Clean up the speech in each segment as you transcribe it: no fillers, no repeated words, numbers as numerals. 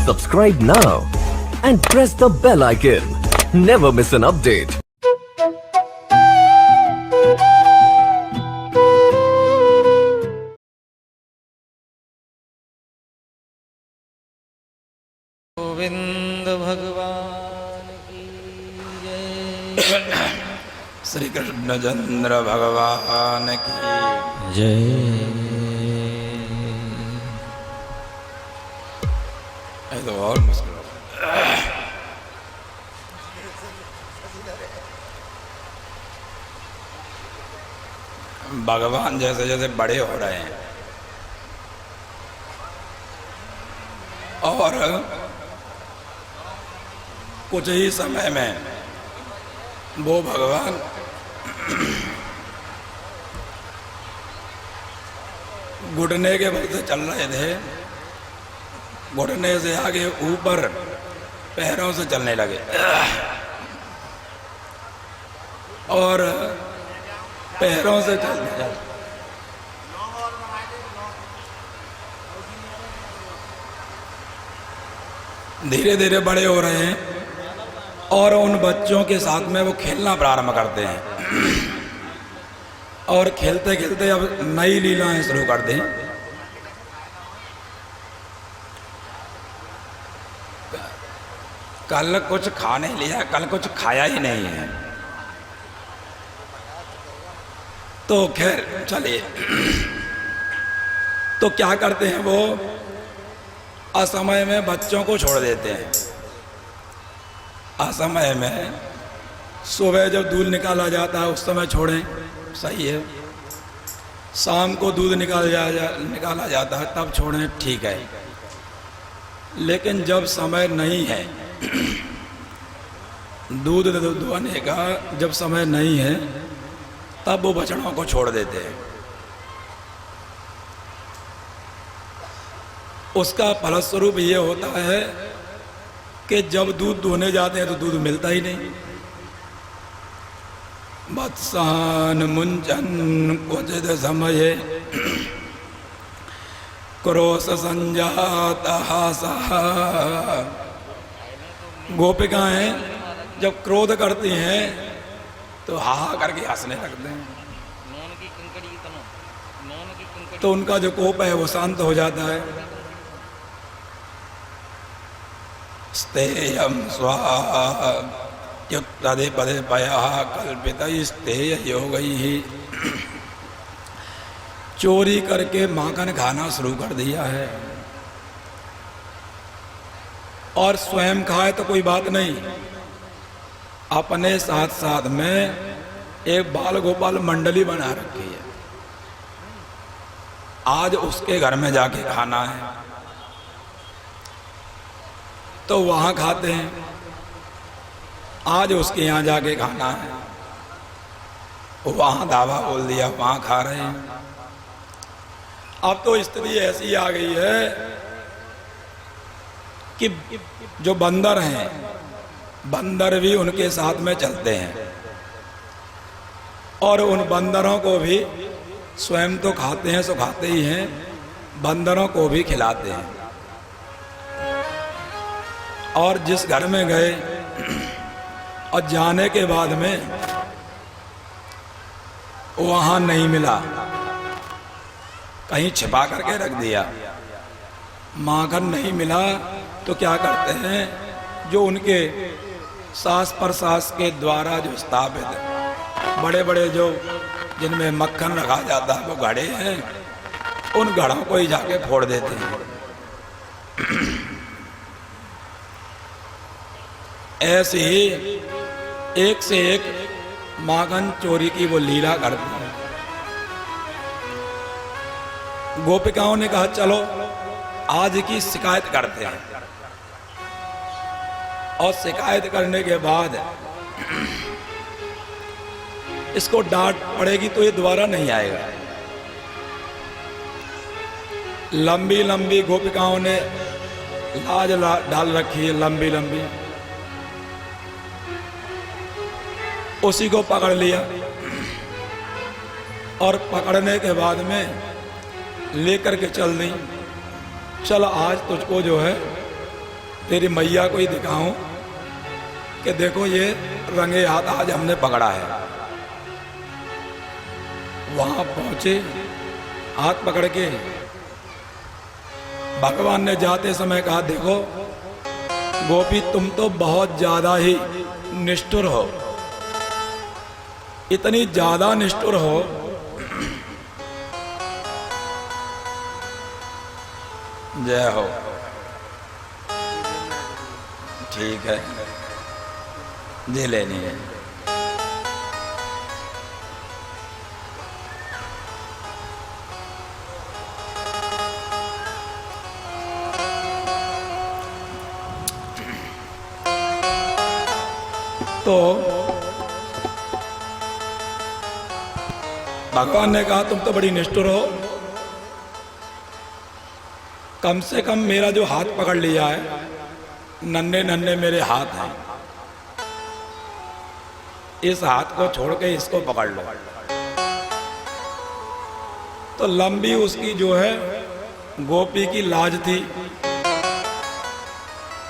Subscribe now and press the bell icon. Never miss an update. Govind भगवान की जय। श्री कृष्णचंद्र भगवान की जय। तो और मुश्किल हो भगवान जैसे जैसे बड़े हो रहे हैं और कुछ ही समय में वो भगवान घुटने के बल से चल रहे थे, घुटने से आगे ऊपर पैरों से चलने लगे और पैरों से चलने धीरे धीरे बड़े हो रहे हैं और उन बच्चों के साथ में वो खेलना प्रारंभ करते हैं और खेलते खेलते अब नई लीलाएं शुरू कर दें। कल कुछ खाने लिया, कल कुछ खाया ही नहीं है, तो खैर चलिए। तो क्या करते हैं, वो असमय में बच्चों को छोड़ देते हैं। असमय में सुबह जब दूध निकाला जाता है उस समय छोड़ें, सही है। शाम को दूध निकाला जाता है तब छोड़ें, ठीक है। लेकिन जब समय नहीं है दूध दुहने का, जब समय नहीं है तब वो बछड़ों को छोड़ देते हैं। उसका फलस्वरूप ये होता है कि जब दूध दुहने जाते हैं तो दूध मिलता ही नहीं। वत्सान मुंचन क्वचित समये क्रोश संजात हासः। गोपिकाएं जब क्रोध करती हैं तो हा करके हंसने लगते हैं, तो उनका जो कोप है वो शांत हो जाता है। स्तेयम स्वाद्युक्तदे पदे पया कल्पित स्तेय योगैहि। चोरी करके माखन खाना शुरू कर दिया है और स्वयं खाए तो कोई बात नहीं, अपने साथ साथ में एक बाल गोपाल मंडली बना रखी है। आज उसके घर में जाके खाना है तो वहां खाते हैं, आज उसके यहाँ जाके खाना है, वहां दावा बोल दिया, वहां खा रहे हैं। अब तो स्थिति ऐसी आ गई है कि जो बंदर हैं, बंदर भी उनके साथ में चलते हैं और उन बंदरों को भी स्वयं तो खाते हैं, सो खाते ही हैं, बंदरों को भी खिलाते हैं। और जिस घर में गए और जाने के बाद में वहां नहीं मिला, कहीं छिपा करके रख दिया, माखन नहीं मिला, तो क्या करते हैं, जो उनके सास प्रसास के द्वारा जो स्थापित बड़े बड़े जो जिनमें मक्खन रखा जाता है वो घड़े हैं, उन घड़ों को ही जाके फोड़ देते हैं। ऐसे ही एक से एक माखन चोरी की वो लीला करते हैं। गोपिकाओं ने कहा चलो आज की शिकायत करते हैं, और शिकायत करने के बाद इसको डांट पड़ेगी तो ये दोबारा नहीं आएगा। लंबी लंबी गोपिकाओं ने लाज डाल रखी है, लंबी लंबी, उसी को पकड़ लिया और पकड़ने के बाद में लेकर के चल दी, चल आज तुझको जो है तेरी मैया को ही दिखाऊं कि देखो ये रंगे हाथ आज हमने पकड़ा है। वहां पहुंचे, हाथ पकड़ के भगवान ने जाते समय कहा, देखो गोपी तुम तो बहुत ज्यादा ही निष्ठुर हो, इतनी ज्यादा निष्ठुर हो जय हो। ठीक है, जी लेनी है। तो भगवान ने कहा तुम तो बड़ी निष्ठुर हो, कम से कम मेरा जो हाथ पकड़ लिया है, नन्हे नन्हे मेरे हाथ हैं, इस हाथ को छोड़ के इसको पकड़ लो। तो लंबी उसकी जो है गोपी की लाज थी,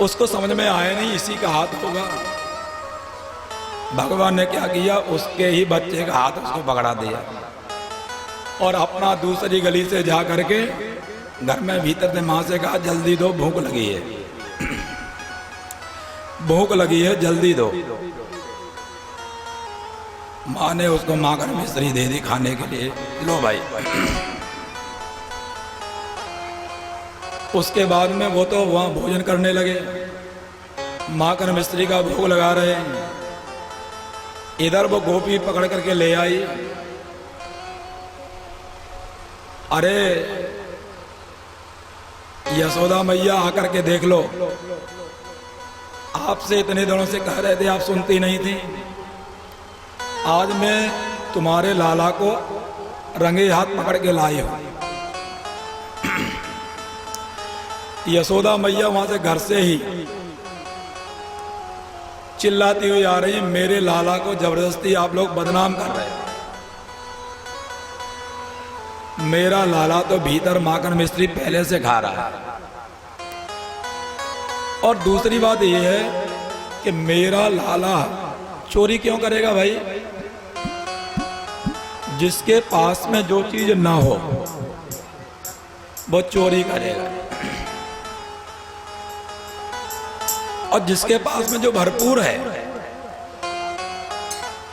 उसको समझ में आया नहीं इसी का हाथ होगा। भगवान ने क्या किया, उसके ही बच्चे का हाथ उसको पकड़ा दिया और अपना दूसरी गली से जा करके घर में भीतर से मां से कहा जल्दी दो, भूख लगी है, भूख लगी है, जल्दी दो। मां ने उसको माकर मिश्री दे दी खाने के लिए, लो भाई। उसके बाद में वो तो वहां भोजन करने लगे, माकर मिश्री का भोग लगा रहे हैं। इधर वो गोपी पकड़ करके ले आई, अरे यशोदा मैया आकर के देख लो, आपसे इतने दिनों से कह रहे थे, आप सुनती नहीं थी। आज मैं तुम्हारे लाला को रंगे हाथ पकड़ के लाई हूं। यशोदा मैया वहां से घर से ही चिल्लाती हुई आ रही है, मेरे लाला को जबरदस्ती आप लोग बदनाम कर रहे हैं। मेरा लाला तो भीतर माखन मिश्री पहले से खा रहा है। और दूसरी बात यह है कि मेरा लाला चोरी क्यों करेगा भाई? जिसके पास में जो चीज ना हो वो चोरी करेगा, और जिसके पास में जो भरपूर है,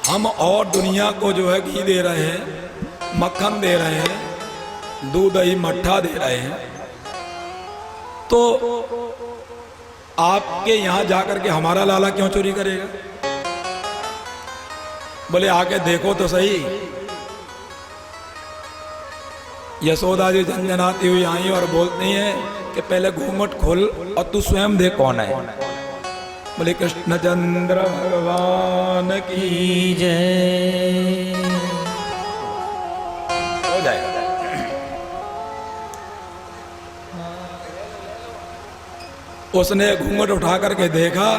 हम और दुनिया को जो है घी दे रहे हैं, मक्खन दे रहे हैं, दूध दही मट्ठा दे रहे हैं, तो आपके यहां जाकर के हमारा लाला क्यों चोरी करेगा? बोले आके देखो तो सही। यशोदा जी झंझनाती हुई आई और बोलती हैं कि पहले घूंघट खोल और तू स्वयं देख कौन है। बोले कृष्णचंद्र भगवान की जय। हो जाएगा। उसने घूंघट उठा करके देखा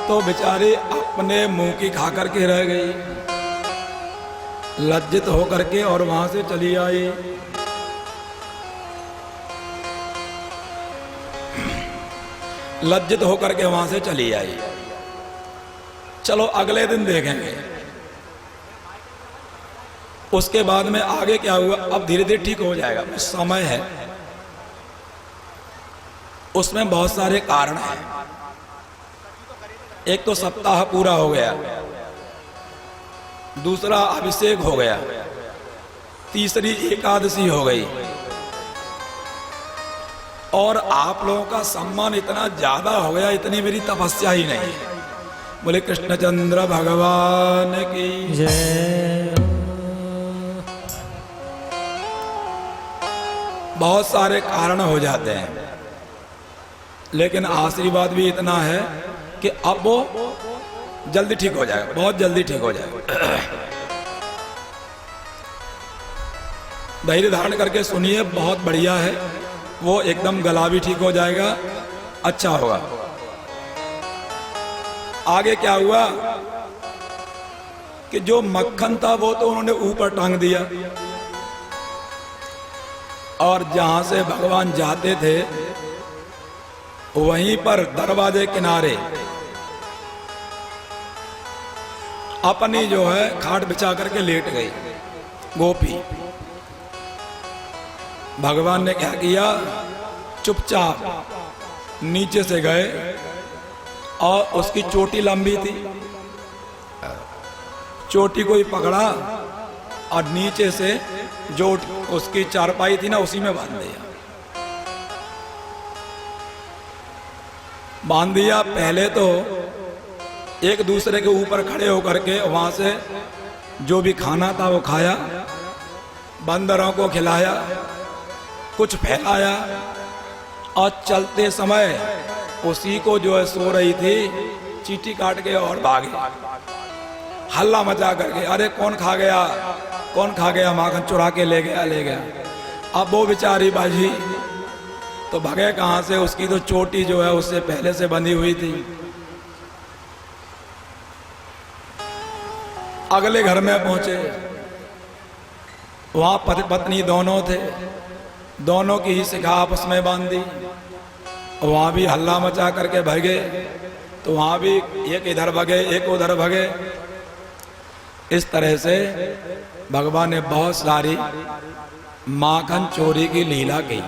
तो बेचारी अपने मुंह की खा करके रह गई, लज्जित होकर के, और वहां से चली आई। लज्जित होकर के वहां से चली आई। चलो अगले दिन देखेंगे उसके बाद में आगे क्या हुआ। अब धीरे धीरे ठीक हो जाएगा, समय है, उसमें बहुत सारे कारण हैं। एक तो सप्ताह पूरा हो गया, दूसरा अभिषेक हो गया, तीसरी एकादशी हो गई, और आप लोगों का सम्मान इतना ज्यादा हो गया, इतनी मेरी तपस्या ही नहीं। बोले कृष्णचंद्र भगवान की जय। बहुत सारे कारण हो जाते हैं, लेकिन आशीर्वाद भी इतना है कि अब वो जल्दी ठीक हो जाएगा, बहुत जल्दी ठीक हो जाएगा। धैर्य धारण करके सुनिए, बहुत बढ़िया है, वो एकदम गला भी ठीक हो जाएगा, अच्छा होगा। आगे क्या हुआ कि जो मक्खन था वो तो उन्होंने ऊपर टांग दिया, और जहां से भगवान जाते थे वहीं पर दरवाजे किनारे अपनी जो है खाट बिछा करके लेट गई गोपी। भगवान ने क्या किया, चुपचाप नीचे से गए और उसकी चोटी लंबी थी, चोटी को ही पकड़ा और नीचे से जो उसकी चारपाई थी ना उसी में बांध दिया। बांध दिया। पहले तो एक दूसरे के ऊपर खड़े होकर के वहां से जो भी खाना था वो खाया, बंदरों को खिलाया, कुछ फैलाया और चलते समय उसी को जो है सो रही थी चींटी काट के और भागे, हल्ला मचा करके, अरे कौन खा गया, कौन खा गया, माखन चुरा के ले गया, ले गया। अब वो बेचारी बाजी तो भगे कहां से, उसकी तो चोटी जो है उससे पहले से बंधी हुई थी। अगले घर में पहुंचे, वहां पति पत्नी दोनों थे, दोनों की ही शिखा आपस में बांधी। वहां भी हल्ला मचा करके भगे तो वहां भी एक इधर भगे एक उधर भगे। इस तरह से भगवान ने बहुत सारी माखन चोरी की लीला की।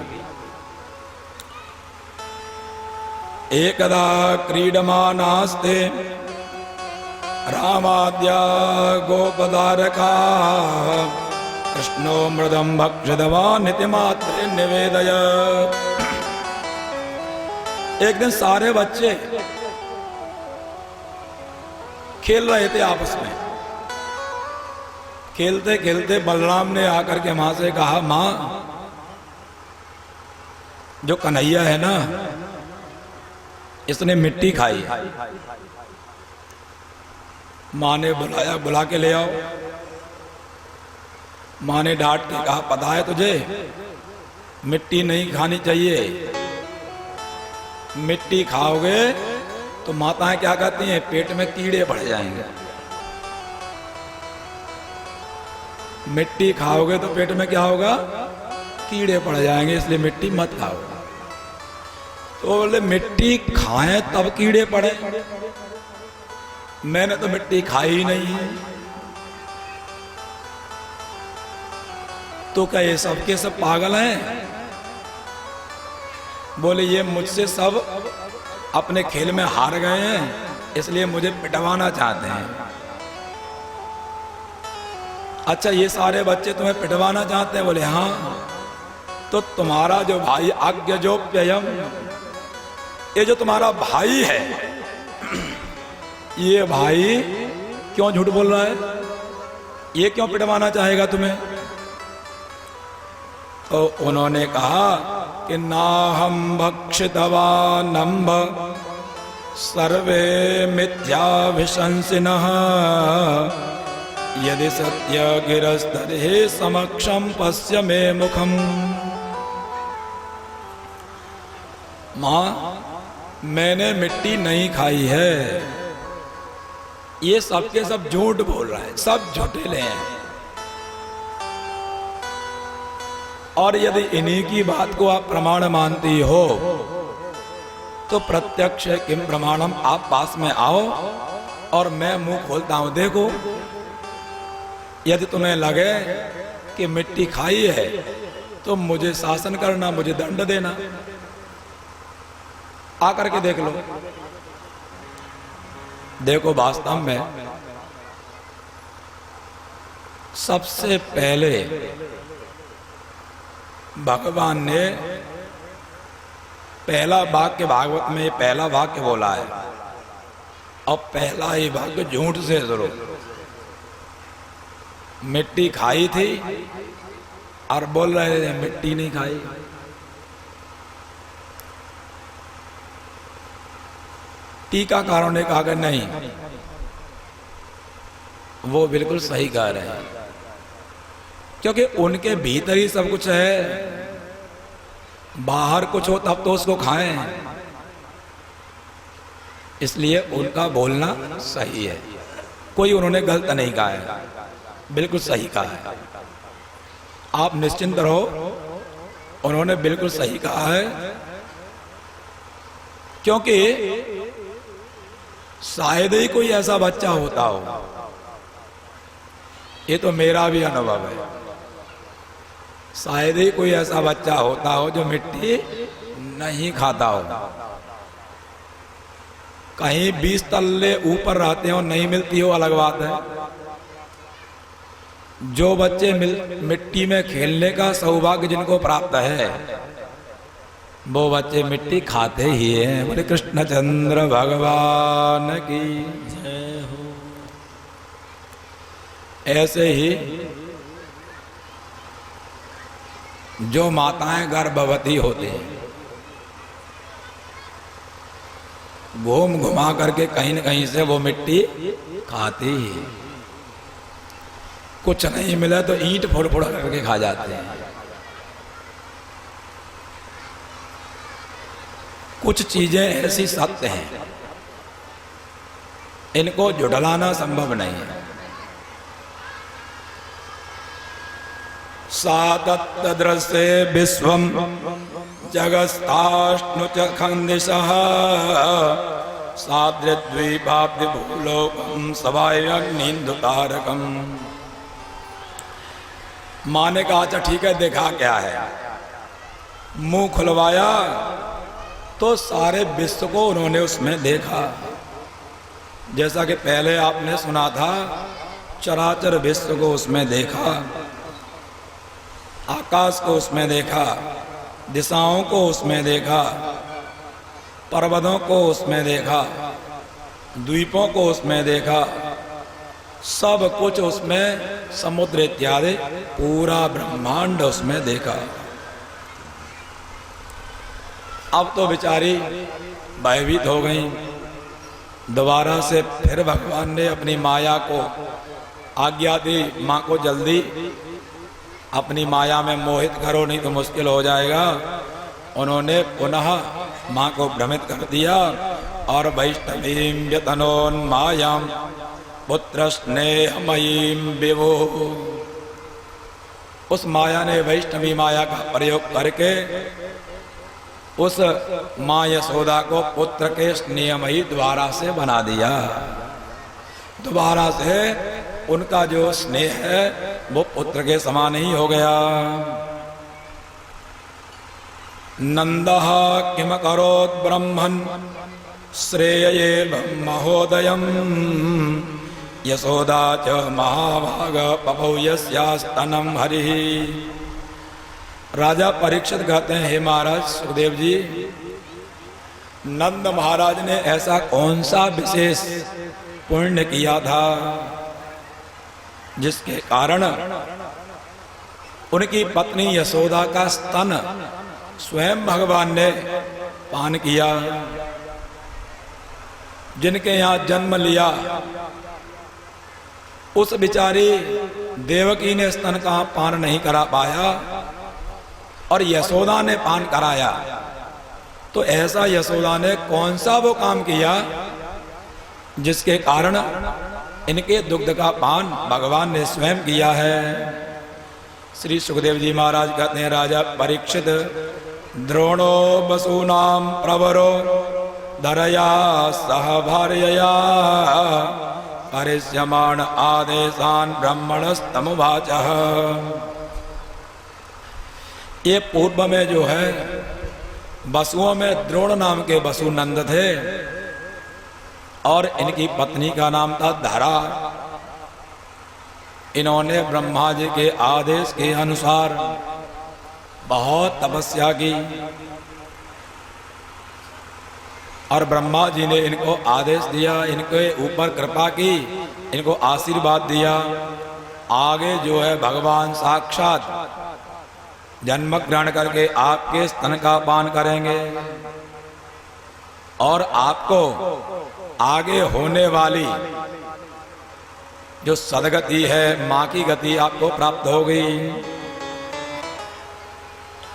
एकदा क्रीडमानास्ते रामाद्या गोपदारका कृष्णो मृदं भक्षदवान् इति मात्रे निवेदय। एक दिन सारे बच्चे खेल रहे थे आपस में। खेलते खेलते बलराम ने आकर के मां से कहा, मां जो कन्हैया है ना इसने मिट्टी खाई। मां ने बुलाया, बुला के ले आओ। मां ने डांट के कहा, पता है तुझे मिट्टी नहीं खानी चाहिए, मिट्टी खाओगे तो माताएं क्या कहती हैं, पेट में कीड़े बढ़ जाएंगे। मिट्टी खाओगे तो पेट में क्या होगा, कीड़े पड़ जाएंगे, इसलिए मिट्टी मत खाओ। तो बोले मिट्टी खाएं तब कीड़े पड़े, मैंने तो मिट्टी खाई ही नहीं है। तो क्या ये सब के सब पागल हैं? बोले ये मुझसे सब अपने खेल में हार गए हैं, इसलिए मुझे पिटवाना चाहते हैं। अच्छा ये सारे बच्चे तुम्हें पिटवाना चाहते हैं? बोले हाँ। तो तुम्हारा जो भाई अज्ञजोप्ययम, ये जो तुम्हारा भाई है, ये भाई क्यों झूठ बोल रहा है, ये क्यों पिटवाना चाहेगा तुम्हें? तो उन्होंने कहा कि नाहं भक्षितवानम्भ सर्वे मिथ्याभिशंसिनः यदि सत्य गिरस्तर्हि समक्षम पश्य मे मुखम। मां मैंने मिट्टी नहीं खाई है, ये सबके सब झूठ बोल रहा है, सब झूठेले हैं। और यदि इन्हीं की बात को आप प्रमाण मानती हो तो प्रत्यक्ष किम प्रमाणम, आप पास में आओ और मैं मुंह खोलता हूं, देखो। यदि तुम्हें लगे कि मिट्टी खाई है तो मुझे शासन करना, मुझे दंड देना, आकर के देख लो। देखो वास्तव में सबसे पहले भगवान ने पहला वाक्य, भागवत में पहला वाक्य बोला है, और पहला ही वाक्य झूठ से शुरू। मिट्टी खाई थी और बोल रहे थे मिट्टी नहीं खाई। टीकाकारों ने कहा कि नहीं, वो बिल्कुल सही कह रहे हैं, क्योंकि उनके भीतर ही सब कुछ है, बाहर कुछ हो तब तो उसको खाएं। इसलिए उनका बोलना सही है, कोई उन्होंने गलत नहीं कहा है, बिल्कुल सही कहा है। आप निश्चिंत रहो, उन्होंने बिल्कुल सही कहा है। क्योंकि शायद ही कोई ऐसा बच्चा होता हो, ये तो मेरा भी अनुभव है, शायद ही कोई ऐसा बच्चा होता हो जो मिट्टी नहीं खाता हो। कहीं 20 तल्ले ऊपर रहते हो नहीं मिलती हो अलग बात है। जो बच्चे मिट्टी में खेलने का सौभाग्य जिनको प्राप्त है वो बच्चे मिट्टी खाते ही हैं। बोले कृष्णचंद्र भगवान की जय हो। ऐसे ही जो माताएं गर्भवती होती हैं घूम घुमा करके कहीं न कहीं से वो मिट्टी खाती ही, कुछ नहीं मिला तो ईंट फोड़ फोड़ करके खा जाते हैं। कुछ चीजें ऐसी सत्य हैं, इनको जुड़लाना संभव नहीं है। सातद्रसे विश्वम जगस्ताश्नु च खंदिशः साद्रिद्वीपाब्धि भूलोकम सवायग्निन्दुतारकम। माँ ने कहा अच्छा ठीक है, देखा क्या है? मुंह खुलवाया तो सारे विश्व को उन्होंने उसमें देखा। जैसा कि पहले आपने सुना था, चराचर विश्व को उसमें देखा, आकाश को उसमें देखा, दिशाओं को उसमें देखा, पर्वतों को उसमें देखा, द्वीपों को उसमें देखा, सब कुछ उसमें, समुद्र इत्यादि पूरा ब्रह्मांड उसमें देखा। अब तो बेचारी भयभीत हो गई। दोबारा से फिर भगवान ने अपनी माया को आज्ञा दी, माँ को जल्दी अपनी माया में मोहित करो नहीं तो मुश्किल हो जाएगा। उन्होंने पुनः माँ को भ्रमित कर दिया और वैष्णवीं व्यतनोन्मायां पुत्र स्नेहमयीं विभो, उस माया ने वैष्णवी माया का प्रयोग करके उस माँ यशोदा को पुत्र के स्नेहमयी द्वारा से बना दिया। दोबारा से उनका जो स्नेह है वो पुत्र के समान ही हो गया। नंदः किम करोत् ब्रह्मन् श्रेयये महोदयम् यशोदा च महाभाग पपौ यस्यास्तनम् हरिः। राजा परीक्षित कहते हैं, हे महाराज सुखदेव जी, नंद महाराज ने ऐसा कौन सा विशेष पुण्य किया था जिसके कारण उनकी पत्नी यशोदा का स्तन स्वयं भगवान ने पान किया। जिनके यहाँ जन्म लिया उस बिचारी देवकी ने स्तन का पान नहीं करा पाया और यशोदा ने पान कराया। तो ऐसा यशोदा ने कौन सा वो काम किया जिसके कारण इनके दुग्ध का पान भगवान ने स्वयं किया है। श्री सुखदेव जी महाराज कहते हैं, राजा परीक्षित द्रोणो वसूनाम प्रवरो धरया सह भार्यया परिस्यमाण आदेशान ब्रह्मणस्तमुवाचः। ये पूर्व में जो है वसुओं में द्रोण नाम के वसु नंद थे और इनकी पत्नी का नाम था धरा। इन्होंने ब्रह्मा जी के आदेश के अनुसार बहुत तपस्या की और ब्रह्मा जी ने इनको आदेश दिया, इनके ऊपर कृपा की, इनको आशीर्वाद दिया। आगे जो है भगवान साक्षात जन्म ग्रहण करके आपके स्तन का पान करेंगे और आपको आगे होने वाली जो सदगति है, माँ की गति आपको प्राप्त होगी।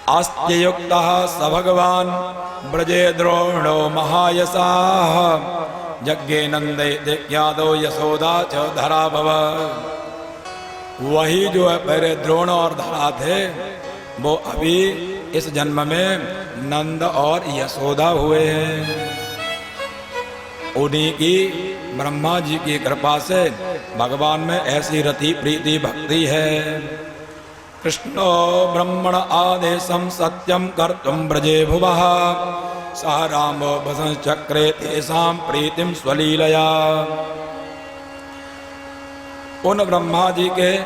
अस्त्ययुक्तः स भगवान ब्रजे द्रोणो महायशाः यज्ञे नंदयते यादव यशोदा च धरा भव। वही जो है पहले द्रोण और धरा थे वो अभी इस जन्म में नंद और यशोदा हुए हैं। उन्हीं की ब्रह्मा जी की कृपा से भगवान में ऐसी रति प्रीति भक्ति है। कृष्णो ब्रह्मण आदेशम सत्यम कर्तुम ब्रजे भुवः सह रामो वसंचक्रे तेषां प्रीतिम स्वलीलया। उन ब्रह्मा जी के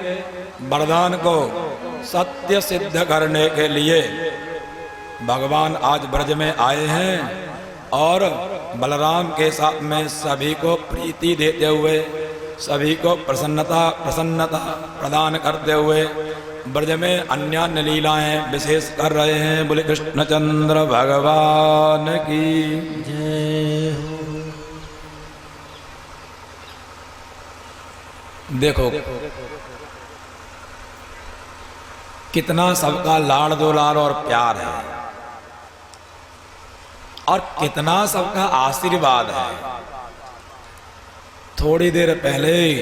वरदान को सत्य सिद्ध करने के लिए भगवान आज ब्रज में आए हैं और बलराम के साथ में सभी को प्रीति देते हुए, सभी को प्रसन्नता प्रदान करते हुए ब्रज में अन्य लीलाएं विशेष कर रहे हैं। बोले कृष्णचंद्र भगवान की जय हो। देखो कितना सबका लाड़ दुलार और प्यार है और कितना सबका आशीर्वाद है। थोड़ी देर पहले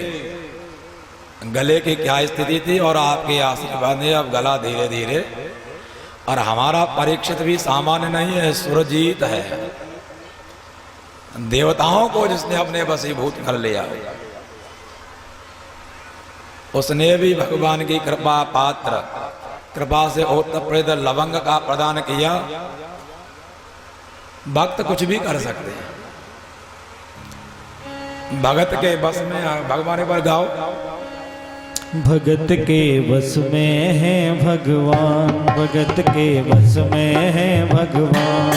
गले की क्या स्थिति थी और आपके आशीर्वाद ने अब गला धीरे धीरे, और हमारा परीक्षित भी सामान्य नहीं है, सुरजीत है, देवताओं को जिसने अपने वशीभूत कर लिया। उसने भी भगवान की कृपा पात्र, कृपा से ओतप्रोत लवंग का प्रदान किया। भक्त कुछ भी कर सकते हैं, भगत के बस में। भगवान एक बार गाओ। भगत के बस में है भगवान, भगत के बस में है भगवान।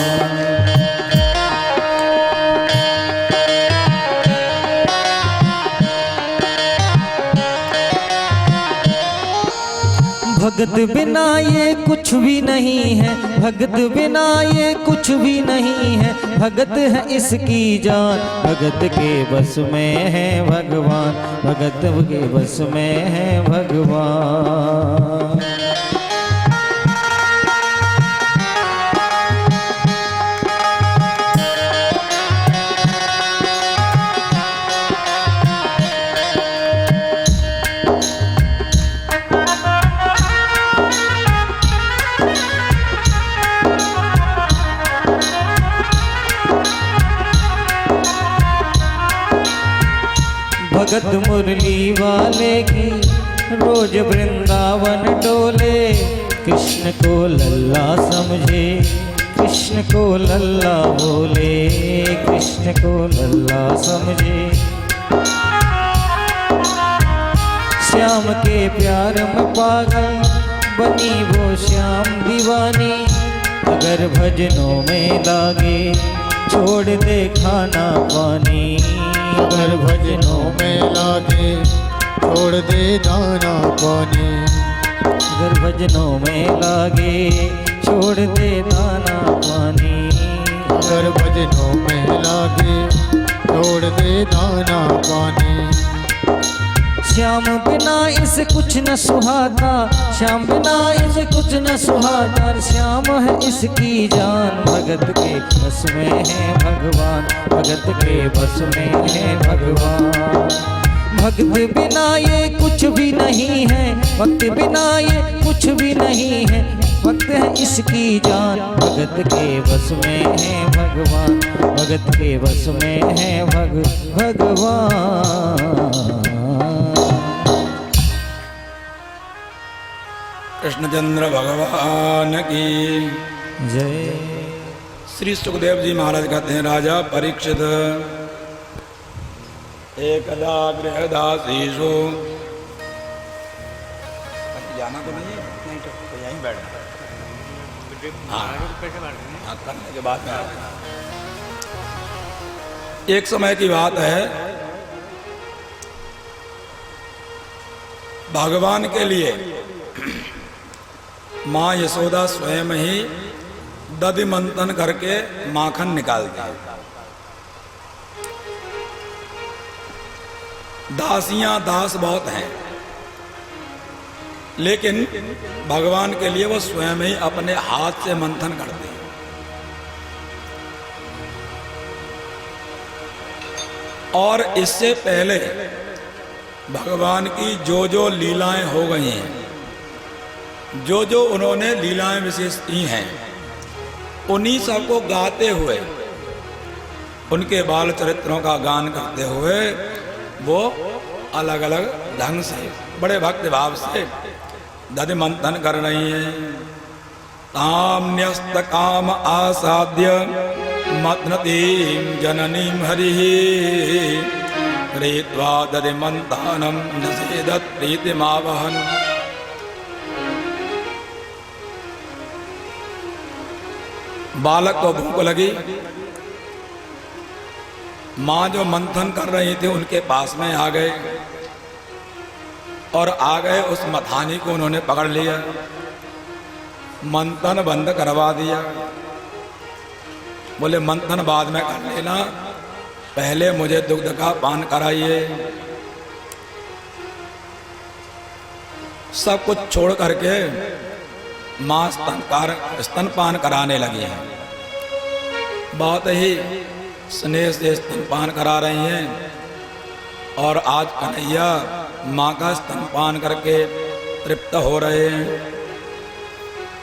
भगत बिना ये कुछ भी नहीं है, भगत बिना ये कुछ भी नहीं है, भगत है इसकी जान। भगत के बस में है भगवान, भगत के बस में है भगवान। भगत मुरली वाले की रोज वृंदावन डोले, कृष्ण को लल्ला समझे, कृष्ण को लल्ला बोले, कृष्ण को लल्ला समझे। श्याम के प्यार में पागल बनी वो श्याम दीवानी, अगर भजनों में लागे छोड़ दे खाना पानी। अगर भजनों में लागे छोड़ दे दाना पानी। अगर भजनों में लागे छोड़ दे दाना पानी। अगर भजनों में लागे छोड़ दे दाना पानी। श्याम बिना इसे कुछ न सुहाता, श्याम बिना इसे कुछ न सुहाता, श्याम है इसकी जान। भगत के बस में है भगवान, भगत के बस में है भगवान। भक्त बिना ये कुछ भी नहीं है, भक्त बिना ये कुछ भी नहीं है, भक्त है इसकी जान। भगत के बस में है भगवान, भगत के बस में है भगवान। कृष्णचंद्र भगवान की जय। श्री सुखदेव जी महाराज कहते हैं, राजा परीक्षित एकदा गृहदासीषु, जाना तो नहीं है, नहीं तो यहीं बैठना। हाँ, करने के बाद में एक समय की बात है, भगवान के लिए माँ यशोदा स्वयं ही दधि मंथन करके माखन निकालती है। दासियां दास बहुत हैं, लेकिन भगवान के लिए वो स्वयं ही अपने हाथ से मंथन करते हैं। और इससे पहले भगवान की जो जो लीलाएं हो गई हैं जो जो उन्होंने लीलाएं विशेष की हैं, उन्हीं सबको गाते हुए, उनके बाल चरित्रों का गान करते हुए वो अलग अलग ढंग से बड़े भक्ति भाव से दधि मंथन कर रही हैं। ताम्यस्त काम आसाद्य मथनतीं जननीं हरिः रीत्वा दधि मंथानं नसेदत् प्रीतिमावहन्। बालक को भूख लगी, माँ जो मंथन कर रही थी उनके पास में आ गए और आ गए उस मथानी को उन्होंने पकड़ लिया, मंथन बंद करवा दिया। बोले मंथन बाद में कर लेना, पहले मुझे दुग्ध का पान कराइए। सब कुछ छोड़ करके माँ स्तनपान कराने लगी हैं। बहुत ही स्नेह से स्तनपान करा रही हैं और आज कन्हैया माँ का स्तनपान करके तृप्त हो रहे हैं।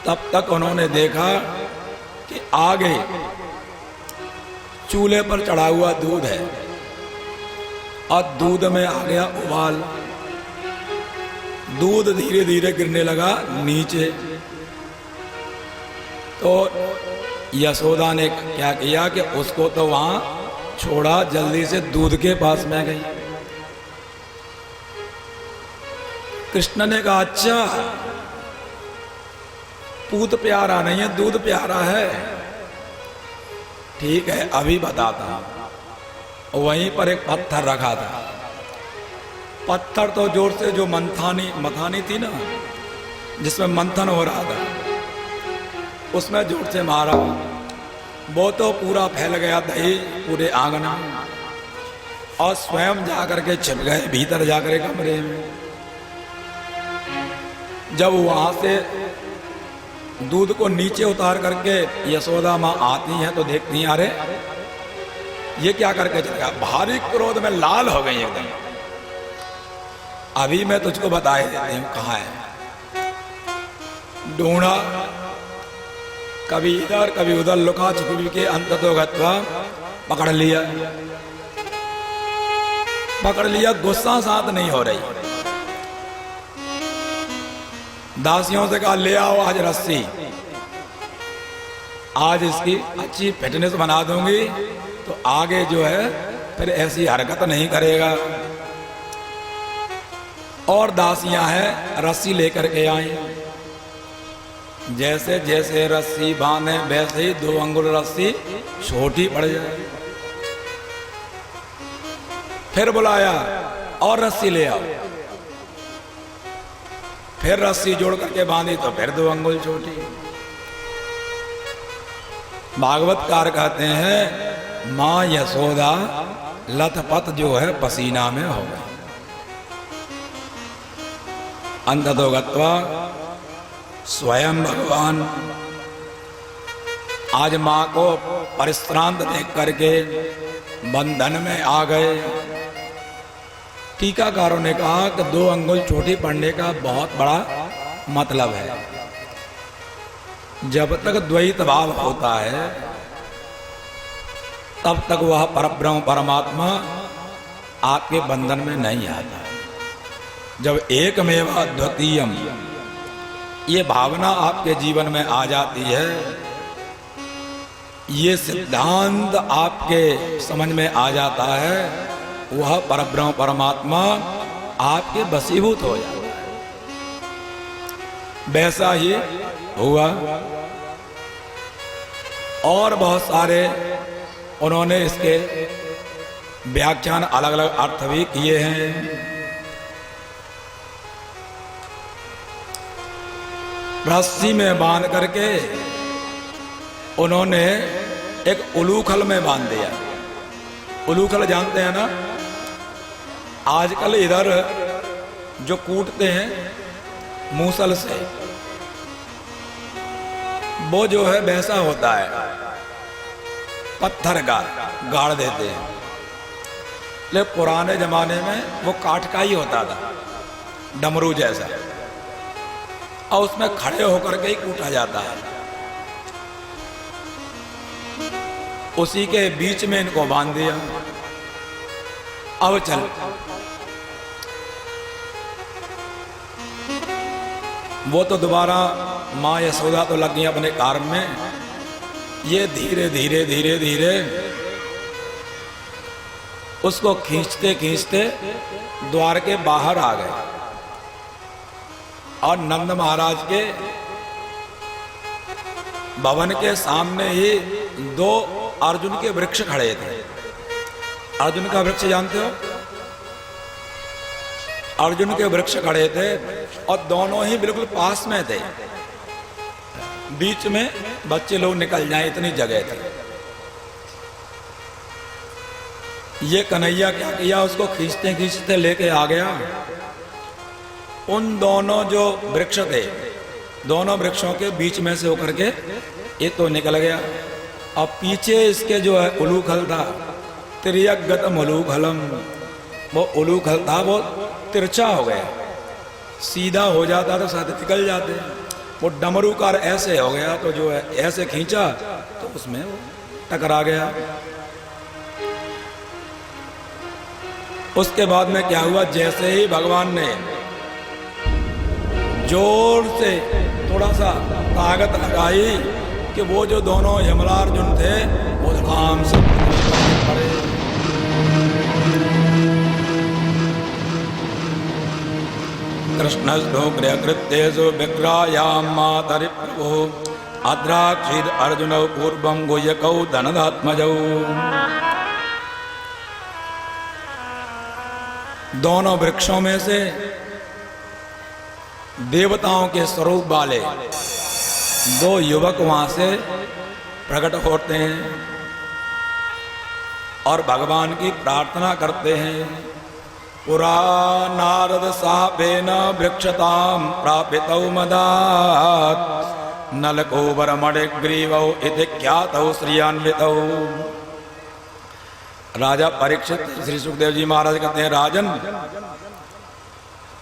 तब तक उन्होंने देखा कि आगे चूल्हे पर चढ़ा हुआ दूध है और दूध में आ गया उबाल, दूध धीरे धीरे गिरने लगा नीचे। तो यशोदा ने क्या किया कि उसको तो वहां छोड़ा, जल्दी से दूध के पास में गई। कृष्ण ने कहा अच्छा पूत प्यारा नहीं है, दूध प्यारा है। ठीक है अभी बताता हूं। वहीं पर एक पत्थर रखा था, पत्थर तो जोर से जो मथानी थी ना, जिसमें मंथन हो रहा था, उसमें जोर से मारा। वो तो पूरा फैल गया दही पूरे आंगन में और स्वयं जाकर के छिप गए भीतर जाकर कमरे में। जब वहां से दूध को नीचे उतार करके यशोदा माँ आती हैं तो देखती हैं अरे ये क्या करके चल गया। भारी क्रोध में लाल हो गई एकदम। अभी मैं तुझको बताए देती हूँ कहाँ है। ढूंढा, कभी इधर कभी उधर, लुका छुपी के अंततो गत्वा पकड़ लिया। गुस्सा साथ नहीं हो रही। दासियों से कहा ले आओ आज रस्सी, आज इसकी अच्छी फिटनेस बना दूंगी तो आगे जो है फिर ऐसी हरकत नहीं करेगा। और दासियां हैं रस्सी लेकर के आई। जैसे जैसे रस्सी बांधे वैसे ही 2 अंगुल रस्सी छोटी पड़ जाए। फिर बुलाया और रस्सी ले आओ। फिर रस्सी जोड़ करके बांधी तो फिर 2 अंगुल छोटी। भागवतकार कहते हैं मां यशोदा लथपथ जो है पसीना में हो गई। अंततो गत्वा स्वयं भगवान आज मां को परिश्रांत देख करके बंधन में आ गए। टीकाकारों ने कहा कि 2 अंगुल छोटी पड़ने का बहुत बड़ा मतलब है। जब तक द्वैत भाव होता है तब तक वह परब्रह्म परमात्मा आपके बंधन में नहीं आता। जब एकमेव अद्वितीयम ये भावना आपके जीवन में आ जाती है, ये सिद्धांत आपके समझ में आ जाता है, वह परब्रह्म परमात्मा आपके वशीभूत हो जाता है। वैसा ही हुआ। और बहुत सारे उन्होंने इसके व्याख्यान अलग अलग अर्थ भी किए हैं। रस्सी में बांध करके उन्होंने एक उलूखल में बांध दिया। उलूखल जानते हैं ना, आजकल इधर जो कूटते हैं मूसल से, वो जो है वैसा होता है, पत्थर का गाड़ देते हैं। लेकिन पुराने जमाने में वो काठ का ही होता था, डमरू जैसा। और उसमें खड़े होकर के ही कूटा जाता है। उसी के बीच में इनको बांध दिया। अब चल। वो तो दोबारा माँ यशोदा तो लग गई अपने कार्य में। ये धीरे धीरे धीरे धीरे उसको खींचते खींचते द्वार के बाहर आ गए और नंद महाराज के भवन के सामने ही दो अर्जुन के वृक्ष खड़े थे। अर्जुन का वृक्ष जानते हो? अर्जुन के वृक्ष खड़े थे और दोनों ही बिल्कुल पास में थे। बीच में बच्चे लोग निकल जाएं इतनी जगह थी। ये कन्हैया क्या किया, उसको खींचते खींचते लेके आ गया। उन दोनों जो वृक्ष थे, दोनों वृक्षों के बीच में से होकर के ये तो निकल गया। अब पीछे इसके जो है उलूखल था, तिर्यगतम उलूखलम, वो उलूखल था वो तिरछा हो गया। सीधा हो जाता तो साथ निकल जाते। वो डमरूकार ऐसे हो गया तो जो है ऐसे खींचा तो उसमें वो टकरा गया। उसके बाद में क्या हुआ, जैसे ही भगवान ने जोर से थोड़ा सा ताकत लगाई कि वो जो दोनों यमलार्जुन थे वो धाम से पड़े। कृष्णस्तोग्रकृत्येषु विग्रायां मातरि प्रभो अद्राक्षीद अर्जुनौ पूर्वं गुह्यकौ धनदात्मजौ। दोनों वृक्षों में से देवताओं के स्वरूप वाले दो युवक वहां से प्रकट होते हैं और भगवान की प्रार्थना करते हैं। पुरा नारद सापेन वृक्षताम प्रापितौ मदात् नलकोबर मणिग्रीवौ इति ख्यातौ श्रियान्वितौ। राजा परीक्षित श्री सुखदेव जी महाराज कहते हैं, राजन,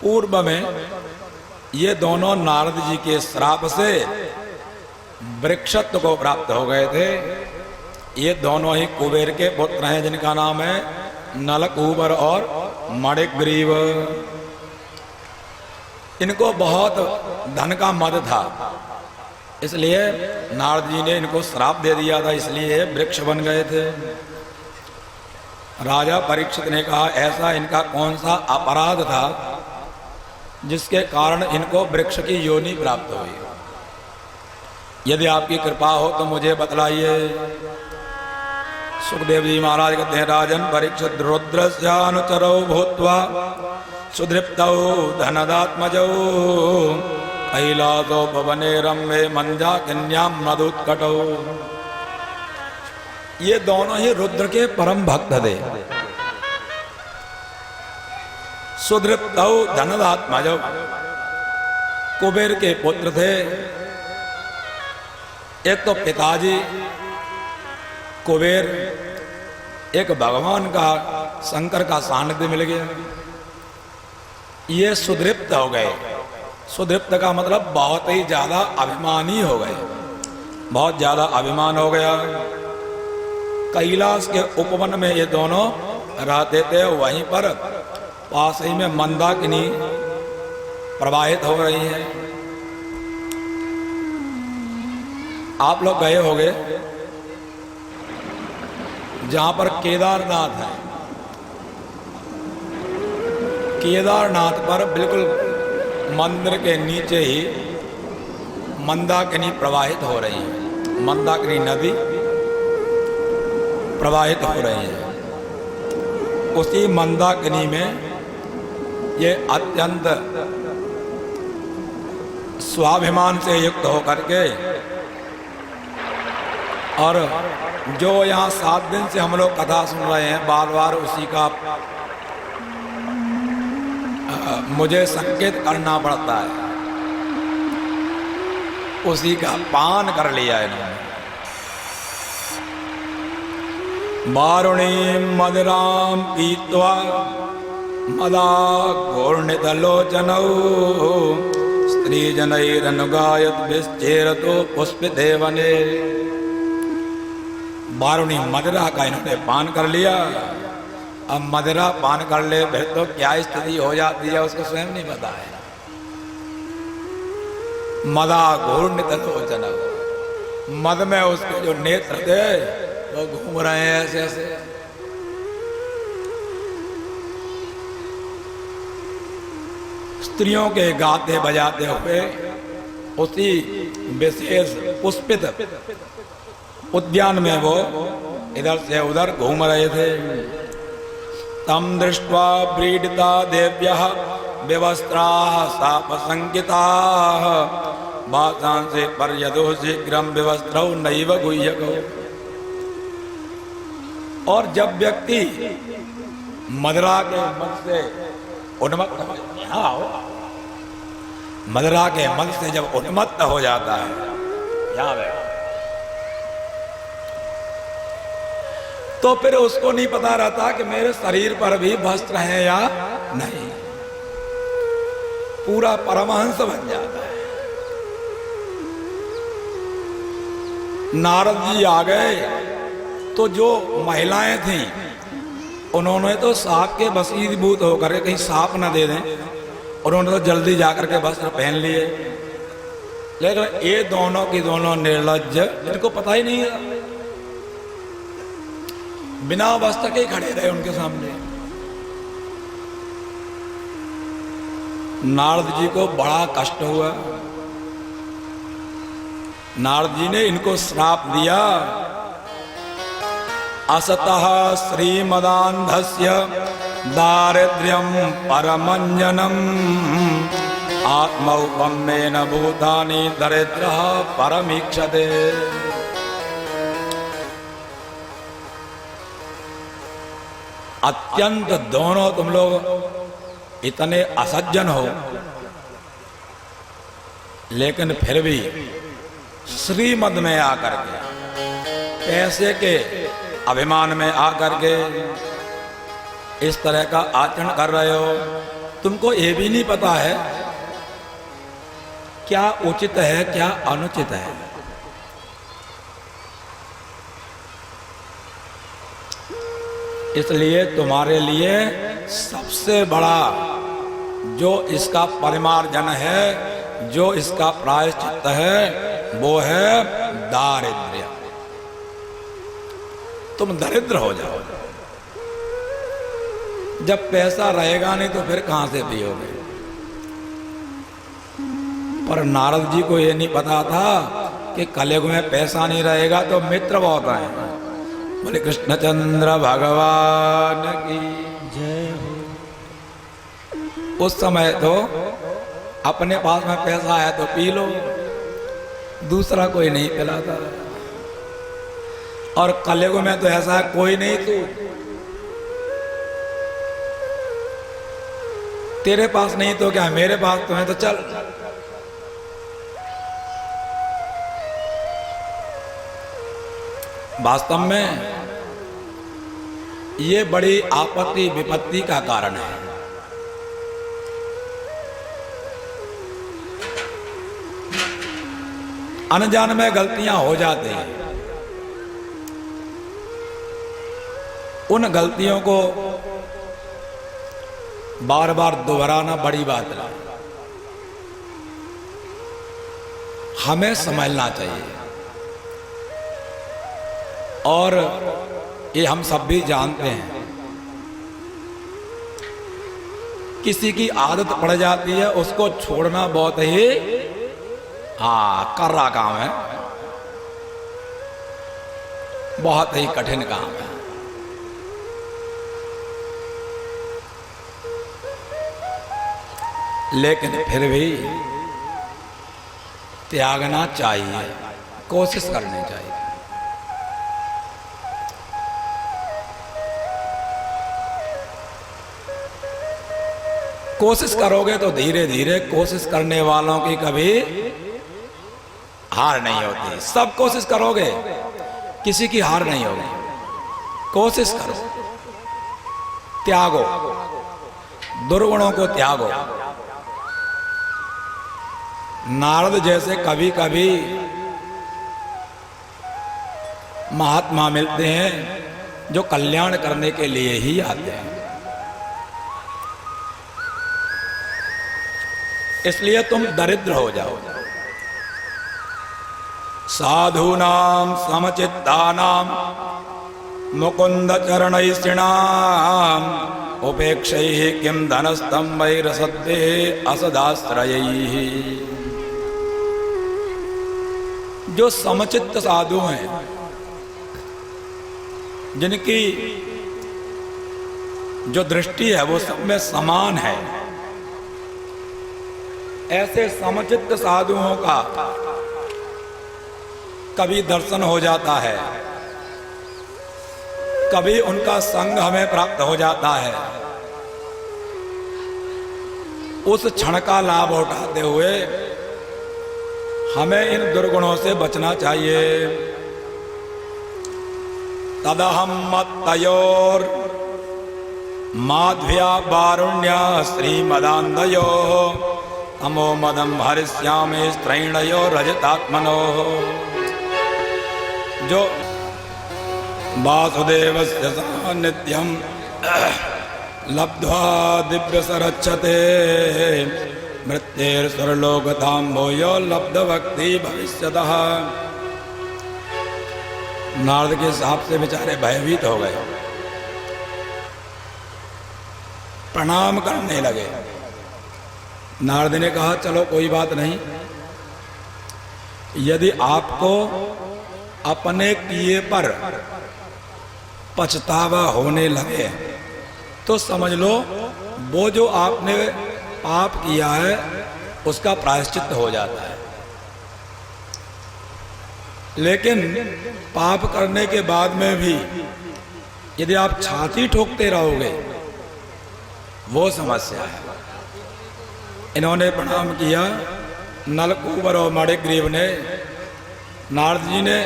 पूर्व में ये दोनों नारद जी के श्राप से वृक्षत्व को प्राप्त हो गए थे। ये दोनों ही कुबेर के पुत्र हैं जिनका नाम है नलकूबर और मणिग्रीव। इनको बहुत धन का मद था, इसलिए नारद जी ने इनको श्राप दे दिया था, इसलिए वृक्ष बन गए थे। राजा परीक्षित ने कहा, ऐसा इनका कौन सा अपराध था जिसके कारण इनको वृक्ष की योनि प्राप्त हुई? यदि आपकी कृपा हो तो मुझे बतलाइए। सुखदेव जी महाराज कहते हैं, राजन परीक्षित रुद्रस्यानुचरौ भूत्वा सुधृप्तौ धनदात्मजौ कैलासो भवने रम्ये मंदाकिन्यां मदुत्कटौ। ये दोनों ही रुद्र के परम भक्त थे। सुधृप्तौ धनदात्मजौ, कुबेर के पुत्र थे। एक तो पिताजी कुबेर, एक भगवान का शंकर का सानिध्य मिल गया। ये सुधृप्त हो गए। सुधृप्त का मतलब बहुत ही ज्यादा अभिमानी हो गए, बहुत ज्यादा अभिमान हो गया। कैलाश के उपवन में ये दोनों रहते थे, वहीं पर पास ही में मंदाकिनी प्रवाहित हो रही है। आप लोग गए होंगे जहां पर केदारनाथ है। केदारनाथ पर बिल्कुल मंदिर के नीचे ही मंदाकिनी प्रवाहित हो रही है। मंदाकिनी नदी प्रवाहित हो रही है। उसी मंदाकिनी में ये अत्यंत स्वाभिमान से युक्त होकर के, और जो यहाँ 7 दिन से हम लोग कथा सुन रहे हैं, बार बार उसी का मुझे संकेत करना पड़ता है। उसी का पान कर लिया इन्होंने। वारुणी मदराम पीत्वा मदा घूर्णितलोचनौ स्त्रीजनैरनुगायत विश्चेरतो पुष्पदेवने। बारुणी मदिरा का इन्होंने पान कर लिया। अब मदिरा पान कर ले फिर तो क्या स्थिति हो जाती है उसको स्वयं नहीं पता है। मदा घूर्णितलोचन, मद में उसके जो नेत्र थे वो घूम रहे हैं ऐसे ऐसे। स्त्रियों के गाते बजाते हुए उसी विशेष पुष्पित उद्यान में वो इधर से उधर घूम रहे थे। तम दृष्ट्वा व्रीडिता देव्यः विवस्त्राः शापसंकिताः वासांसि पर्यदो शीघ्रं विवस्त्रौ नैव गुह्यकौ। और जब व्यक्ति मदिरा के मद से उन्मत्त हो, मदिरा के मद से जब उन्मत्त हो जाता है, याद है, तो फिर उसको नहीं पता रहता कि मेरे शरीर पर भी वस्त्र है या नहीं। पूरा परमहंस बन जाता है। नारद जी आ गए तो जो महिलाएं थीं उन्होंने तो सांप के वशीभूत होकर के कहीं सांप न दे दें, उन्होंने तो जल्दी जाकर के वस्त्र पहन लिए। लेकिन ये दोनों की दोनों निर्लज्ज, इनको पता ही नहीं है, बिना वस्त्र के खड़े रहे उनके सामने। नारद जी को बड़ा कष्ट हुआ। नारद जी ने इनको श्राप दिया, असतः श्रीमदान्धस्य दारिद्र्यं परमंजनम आत्मौपम्येन भूतानि दरिद्रः परमीक्षते। अत्यंत दोनों तुम लोग इतने असज्जन हो, लेकिन फिर भी श्रीमद में आकर के, पैसे के अभिमान में आकर के इस तरह का आचरण कर रहे हो। तुमको ये भी नहीं पता है क्या उचित है क्या अनुचित है। इसलिए तुम्हारे लिए सबसे बड़ा जो इसका परिमार्जन है, जो इसका प्रायश्चित्त है, वो है दारिद्र्य। तुम दरिद्र हो जाओ। जब पैसा रहेगा नहीं तो फिर कहां से पियोगे। पर नारद जी को ये नहीं पता था कि कलयुग में पैसा नहीं रहेगा तो मित्र बहुत आए। बोले कृष्णचंद्र भगवान की जय हो। उस समय तो अपने पास में पैसा है तो पी लो, दूसरा कोई नहीं पिलाता। और कलयुग में तो ऐसा है कोई नहीं, तू तेरे पास नहीं तो क्या मेरे पास तो है, तो चल। वास्तव में ये बड़ी आपत्ति विपत्ति का कारण है। अनजान में गलतियां हो जाती हैं। उन गलतियों को बार बार दोहराना बड़ी बात है। हमें समझना चाहिए। और ये हम सब भी जानते हैं, किसी की आदत पड़ जाती है उसको छोड़ना बहुत ही कर्रा काम है, बहुत ही कठिन काम है। लेकिन फिर भी त्यागना चाहिए, कोशिश करनी चाहिए। कोशिश करोगे तो धीरे धीरे, कोशिश करने वालों की कभी हार नहीं होती। सब कोशिश करोगे, किसी की हार नहीं होगी। कोशिश करो, त्यागो, दुर्गुणों को त्यागो, नारद जैसे कभी कभी महात्मा मिलते हैं जो कल्याण करने के लिए ही आते हैं। इसलिए तुम दरिद्र हो जाओ। साधूनाम समचित्तानाम मुकुंद चरणैषिणाम उपेक्षैः किम धनस्तम वैरसद्भे असदाश्रयैः। जो समचित्त साधु हैं, जिनकी जो दृष्टि है वो सब में समान है, ऐसे समचित्त साधुओं का कभी दर्शन हो जाता है, कभी उनका संग हमें प्राप्त हो जाता है। उस क्षण का लाभ उठाते हुए हमें इन दुर्गुणों से बचना चाहिए। तदहम मत्तयोर माध्व्या वारुण्य श्रीमदान्धयो तमो मदम हरिष्यामि स्त्रैणयो रजतात्मनो। जो वासुदेवस्य सान्निध्यं लब्ध्वा दिव्यसरच्छते मृत्येर्स्वर्लोकतां भूयो लब्धभक्ति भविष्यतः। नारद के साहब से बेचारे भयभीत हो गए, प्रणाम करने लगे। नारद ने कहा चलो कोई बात नहीं, यदि आपको अपने किए पर पछतावा होने लगे तो समझ लो वो जो आपने पाप किया है उसका प्रायश्चित हो जाता है। लेकिन पाप करने के बाद में भी यदि आप छाती ठोकते रहोगे वो समस्या है। इन्होंने प्रणाम किया। नलकूबर और मणिग्रीव ने नारद जी ने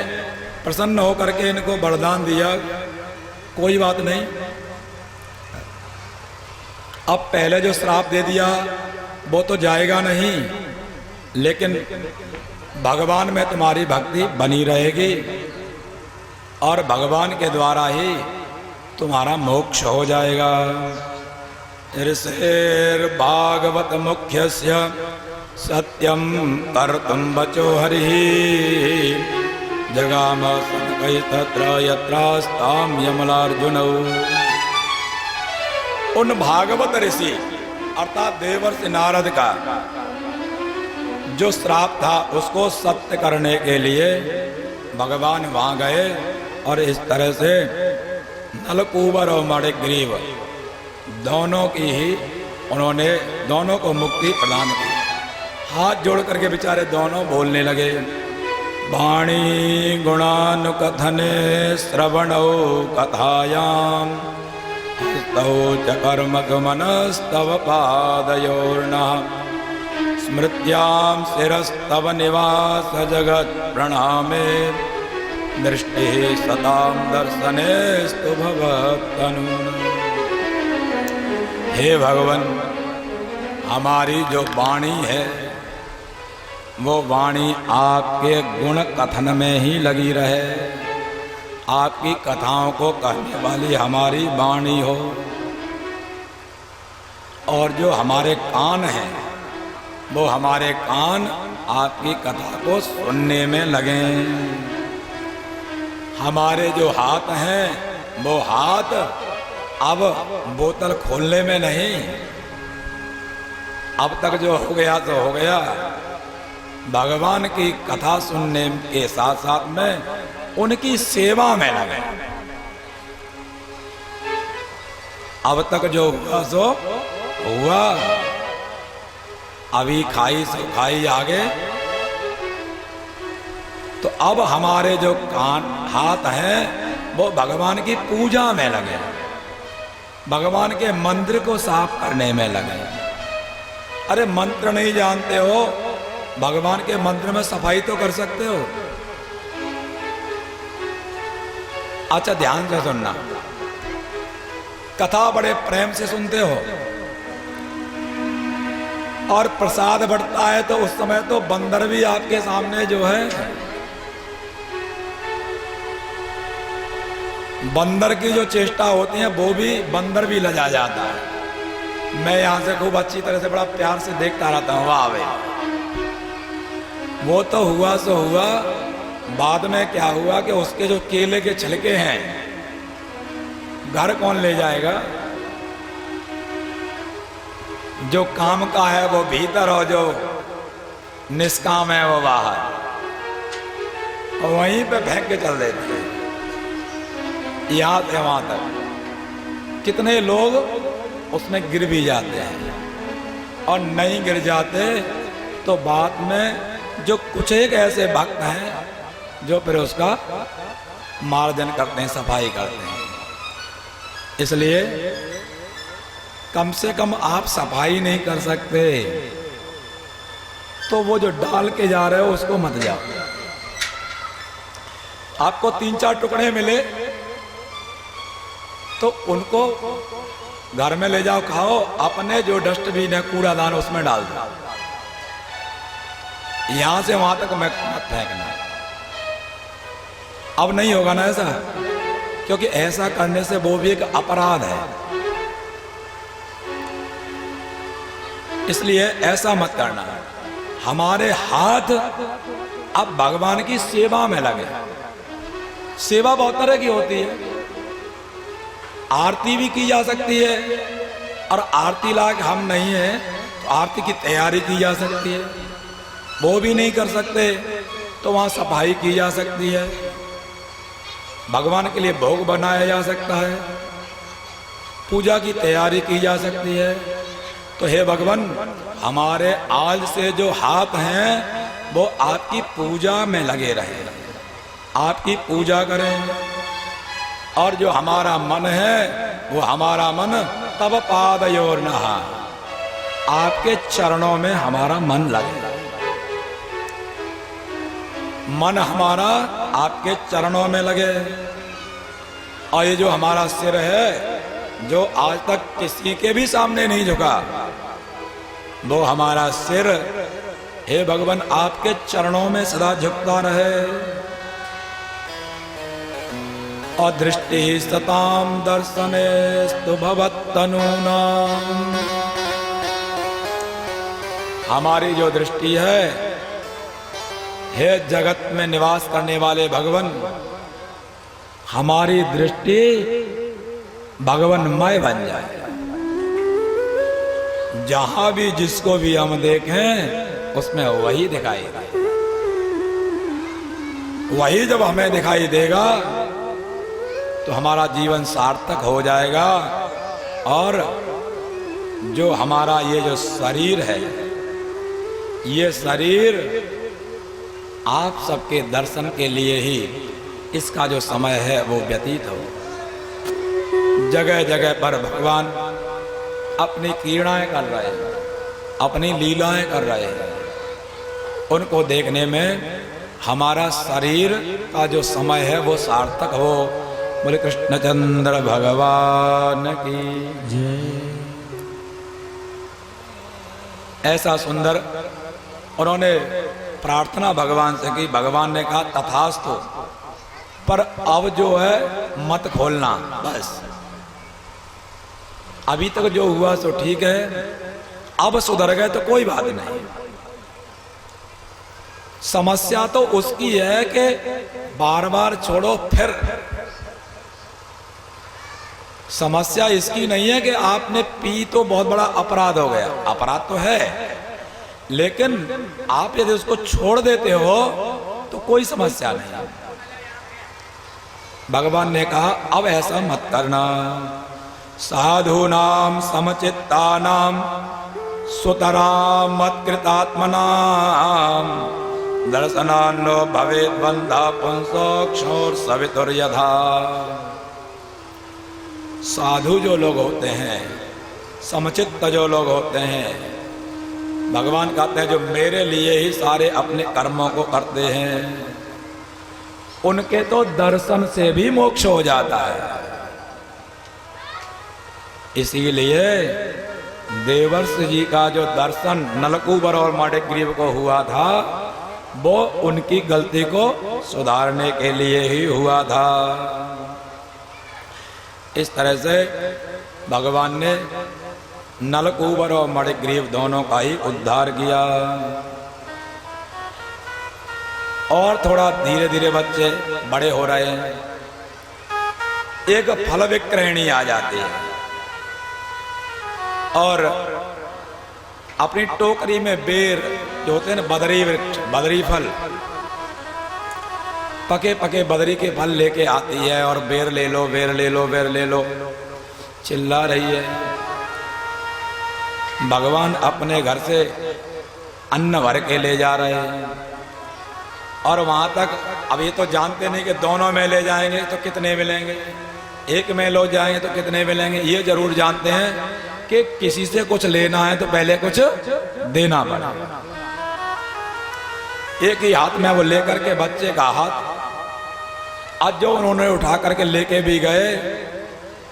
प्रसन्न होकर के इनको वरदान दिया, कोई बात नहीं, अब पहले जो श्राप दे दिया वो तो जाएगा नहीं, लेकिन भगवान में तुम्हारी भक्ति बनी रहेगी और भगवान के द्वारा ही तुम्हारा मोक्ष हो जाएगा। ऋषेर भागवत मुख्यस्य सत्यम कर्तुम वचो हरिः जगाम तत्र यत्रास्ताम यमलार्जुनौ। उन भागवत ऋषि अर्थात देवर्षि नारद का जो श्राप था उसको सत्य करने के लिए भगवान वहां गए और इस तरह से नलकूबर और मणिग्रीव दोनों की ही उन्होंने दोनों को मुक्ति प्रदान की। हाथ जोड़ करके बेचारे दोनों बोलने लगे। वाणी गुणानुकथने श्रवणौ कथायाम हस्तौ च कर्मसु मनस्तव पादयोर्नः स्मृत्यां शिरस्तव निवास जगत् प्रणामे दृष्टिः सतां दर्शनेस्तु भवत्तनून्। हे भगवान, हमारी जो वाणी है वो वाणी आपके गुण कथन में ही लगी रहे, आपकी कथाओं को कहने वाली हमारी वाणी हो, और जो हमारे कान हैं वो हमारे कान आपकी कथा को सुनने में लगें। हमारे जो हाथ हैं वो हाथ अब बोतल खोलने में नहीं, अब तक जो हो गया तो हो गया, भगवान की कथा सुनने के साथ साथ में उनकी सेवा में लगे। अब तक जो हुआ सो हुआ, अभी खाई सो खाई आगे, तो अब हमारे जो कान हाथ हैं वो भगवान की पूजा में लगे, भगवान के मंदिर को साफ करने में लगे। अरे मंत्र नहीं जानते हो, भगवान के मंदिर में सफाई तो कर सकते हो। अच्छा ध्यान से सुनना, कथा बड़े प्रेम से सुनते हो, और प्रसाद बढ़ता है तो उस समय तो बंदर भी आपके सामने जो है, बंदर की जो चेष्टा होती है वो भी बंदर भी लजा जाता है। मैं यहां से खूब अच्छी तरह से बड़ा प्यार से देखता रहता हूं, वाह भाई। वो तो हुआ सो हुआ, बाद में क्या हुआ कि उसके जो केले के छिलके हैं घर कौन ले जाएगा? जो काम का है वो भीतर और जो निष्काम है वो बाहर, और वहीं पे फेंक के चल देते हैं यहां से वहां तक। कितने लोग उसमें गिर भी जाते हैं, और नहीं गिर जाते तो बाद में जो कुछ एक ऐसे भक्त हैं जो फिर उसका मार्जन करते हैं, सफाई करते हैं। इसलिए कम से कम आप सफाई नहीं कर सकते तो वो जो डाल के जा रहे हो उसको मत जाओ। आपको 3-4 टुकड़े मिले तो उनको घर में ले जाओ, खाओ। अपने जो डस्टबिन है, कूड़ादान, उसमें डाल दो। यहां से वहां तक मत फेंकना। अब नहीं होगा ना ऐसा, क्योंकि ऐसा करने से वो भी एक अपराध है। इसलिए ऐसा मत करना। हमारे हाथ अब भगवान की सेवा में लगे। सेवा बहुत तरह की होती है। आरती भी की जा सकती है, और आरती लायक हम नहीं है तो आरती की तैयारी की जा सकती है। वो भी नहीं कर सकते तो वहाँ सफाई की जा सकती है। भगवान के लिए भोग बनाया जा सकता है, पूजा की तैयारी की जा सकती है। तो हे भगवान, हमारे आज से जो हाथ हैं वो आपकी पूजा में लगे रहे, आपकी पूजा करें। और जो हमारा मन है वो हमारा मन तब पादयोर नहा, आपके चरणों में हमारा मन लगे। मन हमारा आपके चरणों में लगे। और ये जो हमारा सिर है, जो आज तक किसी के भी सामने नहीं झुका, वो हमारा सिर हे भगवान आपके चरणों में सदा झुकता रहे। और दृष्टि सताम दर्शनेस्तु भवत्तनूनाम, हमारी जो दृष्टि है, हे जगत में निवास करने वाले भगवान, हमारी दृष्टि भगवानमय बन जाए। जहां भी जिसको भी हम देखें उसमें वही दिखाई दे। वही जब हमें दिखाई देगा तो हमारा जीवन सार्थक हो जाएगा। और जो हमारा ये जो शरीर है, ये शरीर आप सबके दर्शन के लिए ही इसका जो समय है वो व्यतीत हो। जगह जगह पर भगवान अपनी क्रीड़ाएं कर रहे हैं, अपनी लीलाएं कर रहे हैं। उनको देखने में हमारा शरीर का जो समय है वो सार्थक हो। बोले कृष्णचंद्र भगवान की जय। ऐसा सुंदर उन्होंने प्रार्थना भगवान से की। भगवान ने कहा तथास्तु, पर अब जो है मत खोलना, बस अभी तक जो हुआ सो ठीक है, अब सुधर गए तो कोई बात नहीं। समस्या तो उसकी है कि बार बार छोड़ो फिर। समस्या इसकी नहीं है कि आपने पी तो बहुत बड़ा अपराध हो गया, अपराध तो है, लेकिन आप यदि उसको छोड़ देते हो तो कोई समस्या नहीं। भगवान ने कहा अब ऐसा मत करना। साधूनाम समचित्तानाम सुतराम मत्कृतात्मनाम दर्शनान्नो भवेत् बन्धा पुंसो क्षोर सवितुर्यथा। साधु जो लोग होते हैं, समचित्त जो लोग होते हैं, भगवान कहते हैं जो मेरे लिए ही सारे अपने कर्मों को करते हैं, उनके तो दर्शन से भी मोक्ष हो जाता है। इसीलिए देवर्ष जी का जो दर्शन नलकूबर और माणिग्रीव को हुआ था वो उनकी गलती को सुधारने के लिए ही हुआ था। इस तरह से भगवान ने नलकूबर और माणिग्रीव दोनों का ही उद्धार किया। और थोड़ा धीरे धीरे बच्चे बड़े हो रहे हैं। एक फल विक्रयणी आ जाती है और अपनी टोकरी में बेर जो होते हैं ना, बदरी वृक्ष, बदरी फल, पके पके बदरी के फल लेके आती है और बेर ले लो, बेर ले लो, बेर ले लो चिल्ला रही है। भगवान अपने घर से अन्न भर के ले जा रहे हैं और वहां तक अब ये तो जानते नहीं कि दोनों में ले जाएंगे तो कितने मिलेंगे, एक में लो जाएंगे तो कितने मिलेंगे। ये जरूर जानते हैं कि किसी से कुछ लेना है तो पहले कुछ देना पड़ेगा। एक ही हाथ में वो लेकर के बच्चे का हाथ, आज जो उन्होंने उठा करके लेके भी गए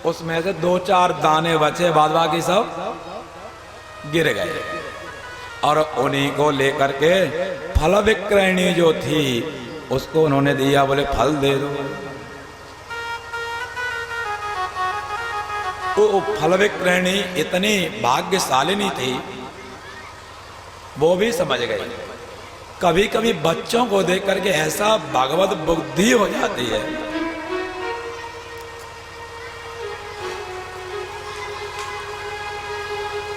उसमें से 2-4 दाने बचे, बाद बाकी सब गिर गए। और उन्हीं को लेकर के फल विक्रयणी जो थी उसको उन्होंने दिया, बोले फल दे दो। तो फल विक्रयणी इतनी भाग्यशालिनी थी, वो भी समझ गई। कभी कभी बच्चों को देख करके ऐसा भगवत बुद्धि हो जाती है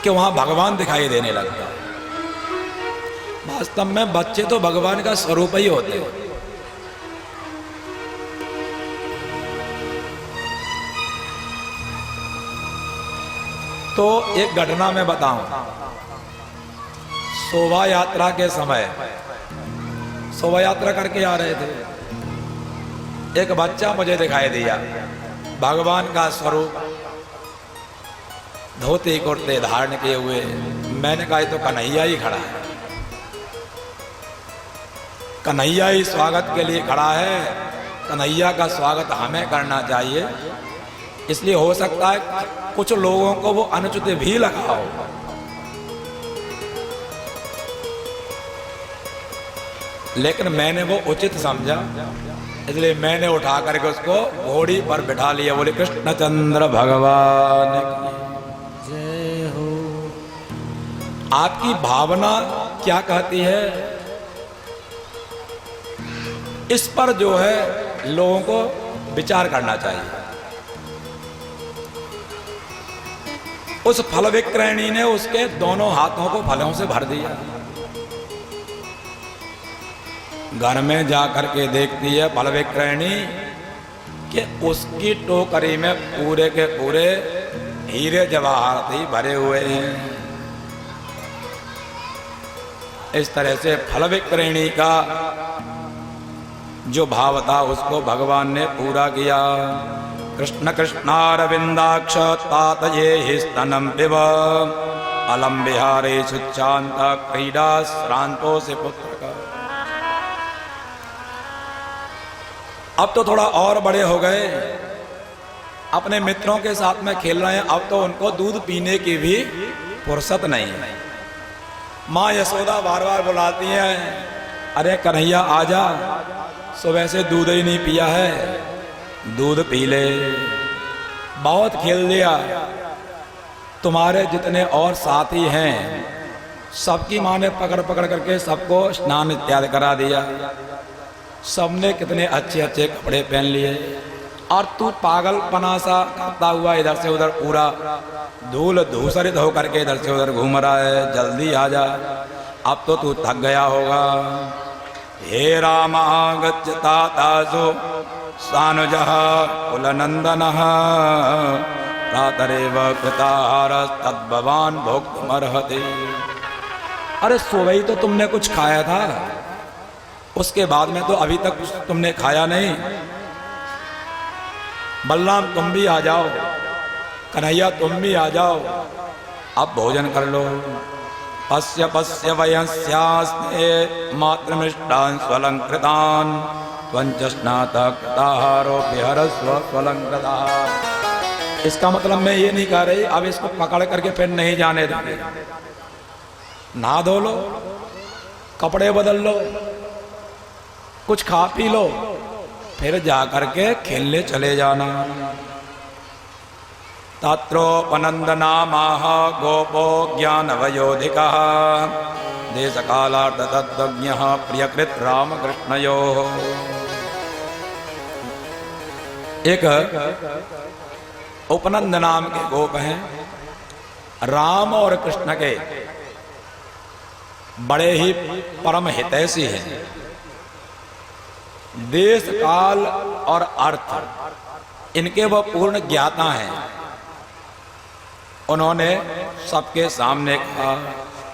कि वहां भगवान दिखाई देने लगता है। वास्तव में बच्चे तो भगवान का स्वरूप ही होते हैं। तो एक घटना मैं बताऊं। शोभा यात्रा के समय शोभा यात्रा करके आ रहे थे, एक बच्चा मुझे दिखाई दिया, भगवान का स्वरूप, धोती कुर्ते धारण किए हुए। मैंने कहा तो कन्हैया ही खड़ा है, कन्हैया ही स्वागत के लिए खड़ा है, कन्हैया का स्वागत हमें करना चाहिए। इसलिए हो सकता है कुछ लोगों को वो अनुचित भी लगा हो, लेकिन मैंने वो उचित समझा, इसलिए मैंने उठा करके उसको घोड़ी पर बिठा लिया। बोले कृष्णचंद्र भगवान जय हो। आपकी भावना क्या कहती है, इस पर जो है लोगों को विचार करना चाहिए। उस फल विक्रयणी ने उसके दोनों हाथों को फलों से भर दिया। घर में जाकर के देखती है फल विक्रयणी कि उसकी टोकरी में पूरे के पूरे हीरे जवाहरात ही भरे हुए हैं। इस तरह से फल विक्रयणी का जो भाव था उसको भगवान ने पूरा किया। कृष्ण कृष्णारविंदाक्ष तातये हि स्तनम पिब अलम बिहारे सुचांत क्रीडा श्रांतो से पुत्र का। अब तो थोड़ा और बड़े हो गए, अपने मित्रों के साथ में खेल रहे हैं। अब तो उनको दूध पीने की भी फुर्सत नहीं है। माँ यशोदा बार बार बुलाती हैं, अरे कन्हैया आजा, सुबह से दूध ही नहीं पिया है, दूध पी ले। बहुत खेल लिया, तुम्हारे जितने और साथी हैं सबकी माँ ने पकड़ पकड़ करके सबको स्नान इत्यादि करा दिया। सबने कितने अच्छे अच्छे कपड़े पहन लिए और तू पागलपना सा करता हुआ इधर से उधर पूरा धूल धूसरित होकर के इधर से उधर घूम रहा है। जल्दी आ जा, अब तो तू थक गया होगा। हे राम गच्छतासु सानुजः कुलनंदनः प्रातरेव कृताहारस्तद्भवान् भोक्तुमर्हति। अरे सुबह ही तो तुमने कुछ खाया था, उसके बाद में तो अभी तक कुछ तुमने खाया नहीं। बलराम तुम भी आ जाओ, कन्हैया तुम भी आ जाओ, अब भोजन कर लो। पश्य पश्य वयस्यास्ते मातृमिष्टान् स्वलंकृतान् त्वं च स्नातः कृताहारो विहरस्व स्वलंकृताः। इसका मतलब मैं ये नहीं कह रही अब इसको पकड़ करके फिर नहीं जाने देंगे। नहा धो लो, कपड़े बदल लो, कुछ खा पी लो, फिर जा करके खेलने चले जाना। तत्रोपनंदनामाह गोपो ज्ञानवयोधिकः देशकालार्थ तत्त्वज्ञः प्रियकृत रामकृष्णयोः। एक उपनंद नाम के गोप हैं, राम और कृष्ण के बड़े ही परम हितैषी हैं। देश काल और अर्थ इनके वो पूर्ण ज्ञाता हैं। उन्होंने सबके सामने कहा,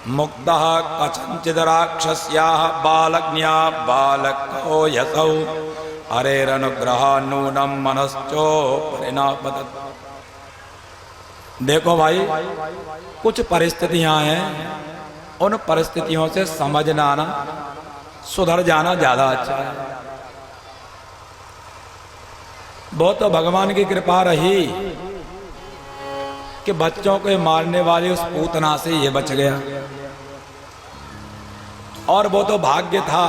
मुक्तः कथंचिद राक्षस्याः बालज्ञा बालको यसौ हरेरनुग्रह नूनम मनश्चो परिणापतत्। देखो भाई, कुछ परिस्थितियां हैं, उन परिस्थितियों से समझना ना, सुधर जाना ज्यादा अच्छा है। वो तो भगवान की कृपा रही कि बच्चों को मारने वाली उस पूतना से ये बच गया, और वो तो भाग्य था,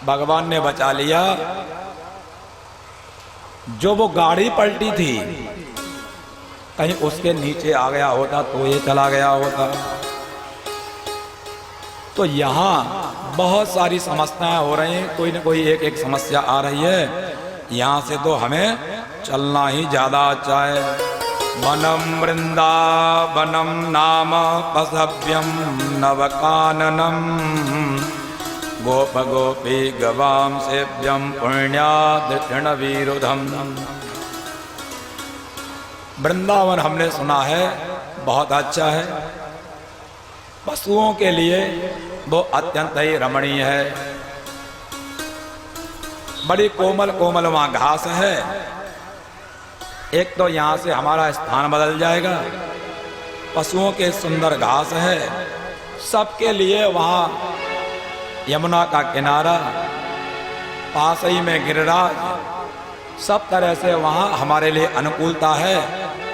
भगवान ने बचा लिया। जो वो गाड़ी पलटी थी, कहीं उसके नीचे आ गया होता तो ये चला गया होता। तो यहाँ बहुत सारी समस्याएं हो रही हैं, कोई न कोई एक एक समस्या आ रही है। यहाँ से तो हमें चलना ही ज्यादा अच्छा है। वनम वृंदावनम नाम पसभ्यम नवकाननम गोप गोपी गवाम सेव्यम पुण्याद तृणविरुधम। वृंदावन हमने सुना है बहुत अच्छा है, पशुओं के लिए वो अत्यंत ही रमणीय है। बड़ी कोमल कोमल वहां घास है। एक तो यहां से हमारा स्थान बदल जाएगा, पशुओं के सुंदर घास है, सबके लिए वहां यमुना का किनारा, पास ही में गिरिराज, सब तरह से वहां हमारे लिए अनुकूलता है।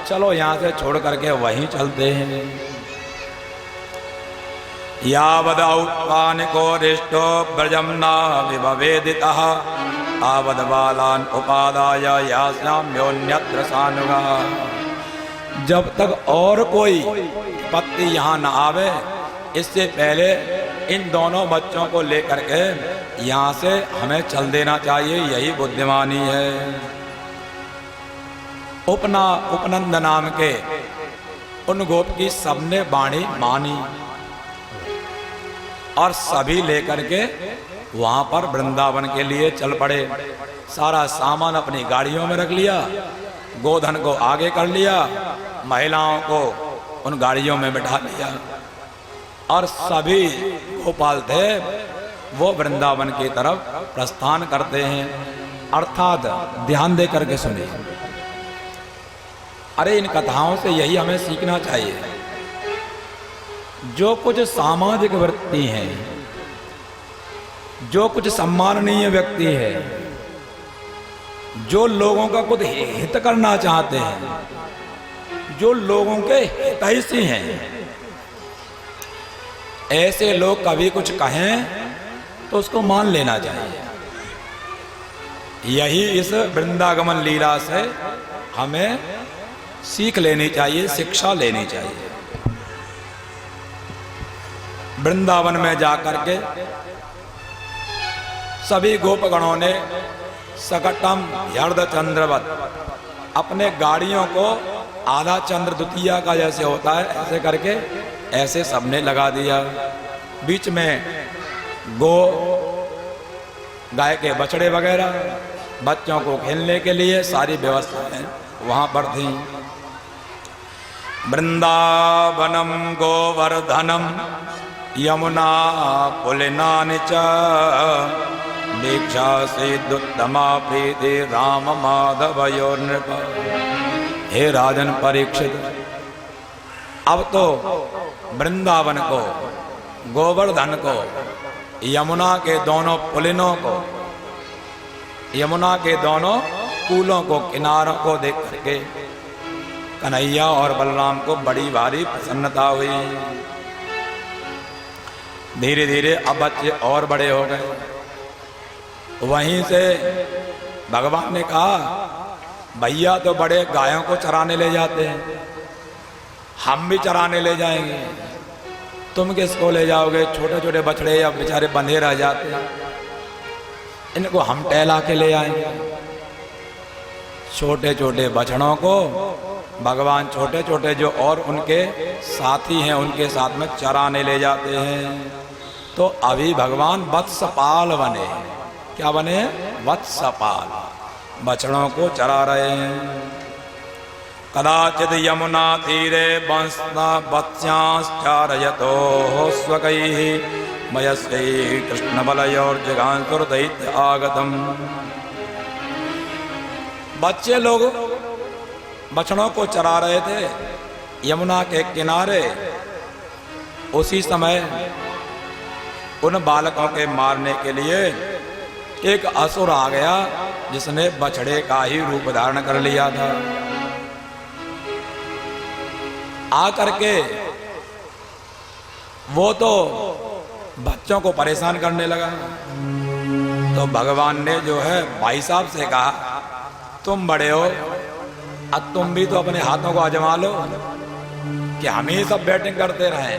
चलो यहां से छोड़ करके वहीं चलते हैं। यावदौत्पानिको रिष्टो ब्रजम न विभवेदितः आवद बालान उपादाय यास्याम्योन्यत्र सानुगा। जब तक और कोई पत्ती यहाँ न आवे, इससे पहले इन दोनों बच्चों को लेकर के यहाँ से हमें चल देना चाहिए, यही बुद्धिमानी है। उपनंद नाम के उन गोप की सबने वाणी मानी और सभी लेकर के वहां पर वृंदावन के लिए चल पड़े। सारा सामान अपनी गाड़ियों में रख लिया, गोधन को आगे कर लिया, महिलाओं को उन गाड़ियों में बिठा लिया, और सभी गोपाल थे वो वृंदावन की तरफ प्रस्थान करते हैं। अर्थात ध्यान दे करके सुनिए, अरे इन कथाओं से यही हमें सीखना चाहिए। जो कुछ सामाजिक वृत्ति है, जो कुछ सम्माननीय व्यक्ति है, जो लोगों का कुछ हित करना चाहते हैं, जो लोगों के हितैषी हैं, ऐसे लोग कभी कुछ कहें तो उसको मान लेना चाहिए। यही इस वृंदागमन लीला से हमें सीख लेनी चाहिए, शिक्षा लेनी चाहिए। वृंदावन में जाकर के सभी गोपगणों ने सकटम हृद चंद्रवत अपने गाड़ियों को आधा चंद्र द्वितीया का जैसे होता है ऐसे करके ऐसे सबने लगा दिया। बीच में गाय के बछड़े वगैरह, बच्चों को खेलने के लिए सारी व्यवस्थाएं वहां पर थी। वृंदावनम गोवर्धनम यमुना पुलिनानि च दीक्षा सिद्धुत्तमा प्रीति राम माधवयोर नृप। हे राजन परीक्षित, अब तो वृंदावन को, गोवर्धन को, यमुना के दोनों पुलिनों को, यमुना के दोनों कूलों को, किनारों को देख करके कन्हैया और बलराम को बड़ी भारी प्रसन्नता हुई। धीरे धीरे अब बच्चे और बड़े हो गए। वहीं से भगवान ने कहा, भैया तो बड़े गायों को चराने ले जाते हैं, हम भी चराने ले जाएंगे, तुम किसको ले जाओगे? छोटे छोटे बछड़े या बेचारे बंधे रह जाते हैं, इनको हम टहला के ले आएंगे। छोटे छोटे बछड़ों को भगवान छोटे छोटे जो और उनके साथी हैं उनके साथ में चराने ले जाते हैं। तो अभी भगवान वत्सपाल बने। क्या बने? वत्सपाल, बछड़ों को चरा रहे हैं। कदाचित यमुना तीरे वत्स्यांश्चारयतो स्वकैः मयस्यै कृष्णबलयोर्जगांसुरदैत्य आगतम्। बच्चे लोग बछड़ों को चरा रहे थे यमुना के किनारे। उसी समय उन बालकों के मारने के लिए एक असुर आ गया जिसने बछड़े का ही रूप धारण कर लिया था। आकर के वो तो बच्चों को परेशान करने लगा। तो भगवान ने जो है भाई साहब से कहा, तुम बड़े हो, अब तुम भी तो अपने हाथों को आजमा लो कि हम ही सब बैटिंग करते रहे।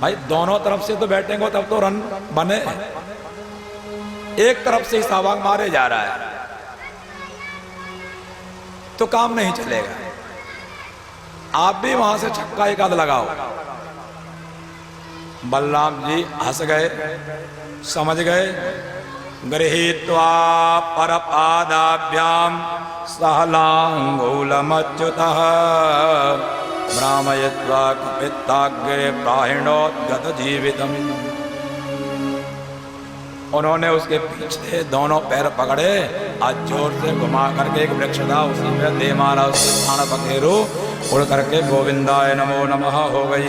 भाई दोनों तरफ से तो बैटिंग हो तब तो रन बने, एक तरफ से ही सहवाग मारे जा रहा है तो काम नहीं चलेगा। आप भी वहां से छक्का एक आध लगाओ। बलराम जी हंस गए, समझ गए। गृहीत्वा परपादाभ्याम सहलांगूलमच्युतः भ्रामयित्वा कपित्ताग्रे प्राहिणोद्गत जीवितम्। उन्होंने उसके पीछे दोनों पैर पकड़े, आज जोर से घुमा करके एक वृक्ष था उसी में दे मारा, उसके प्राण पखेरु उड़ करके गोविंदाय नमो नमः हो गई।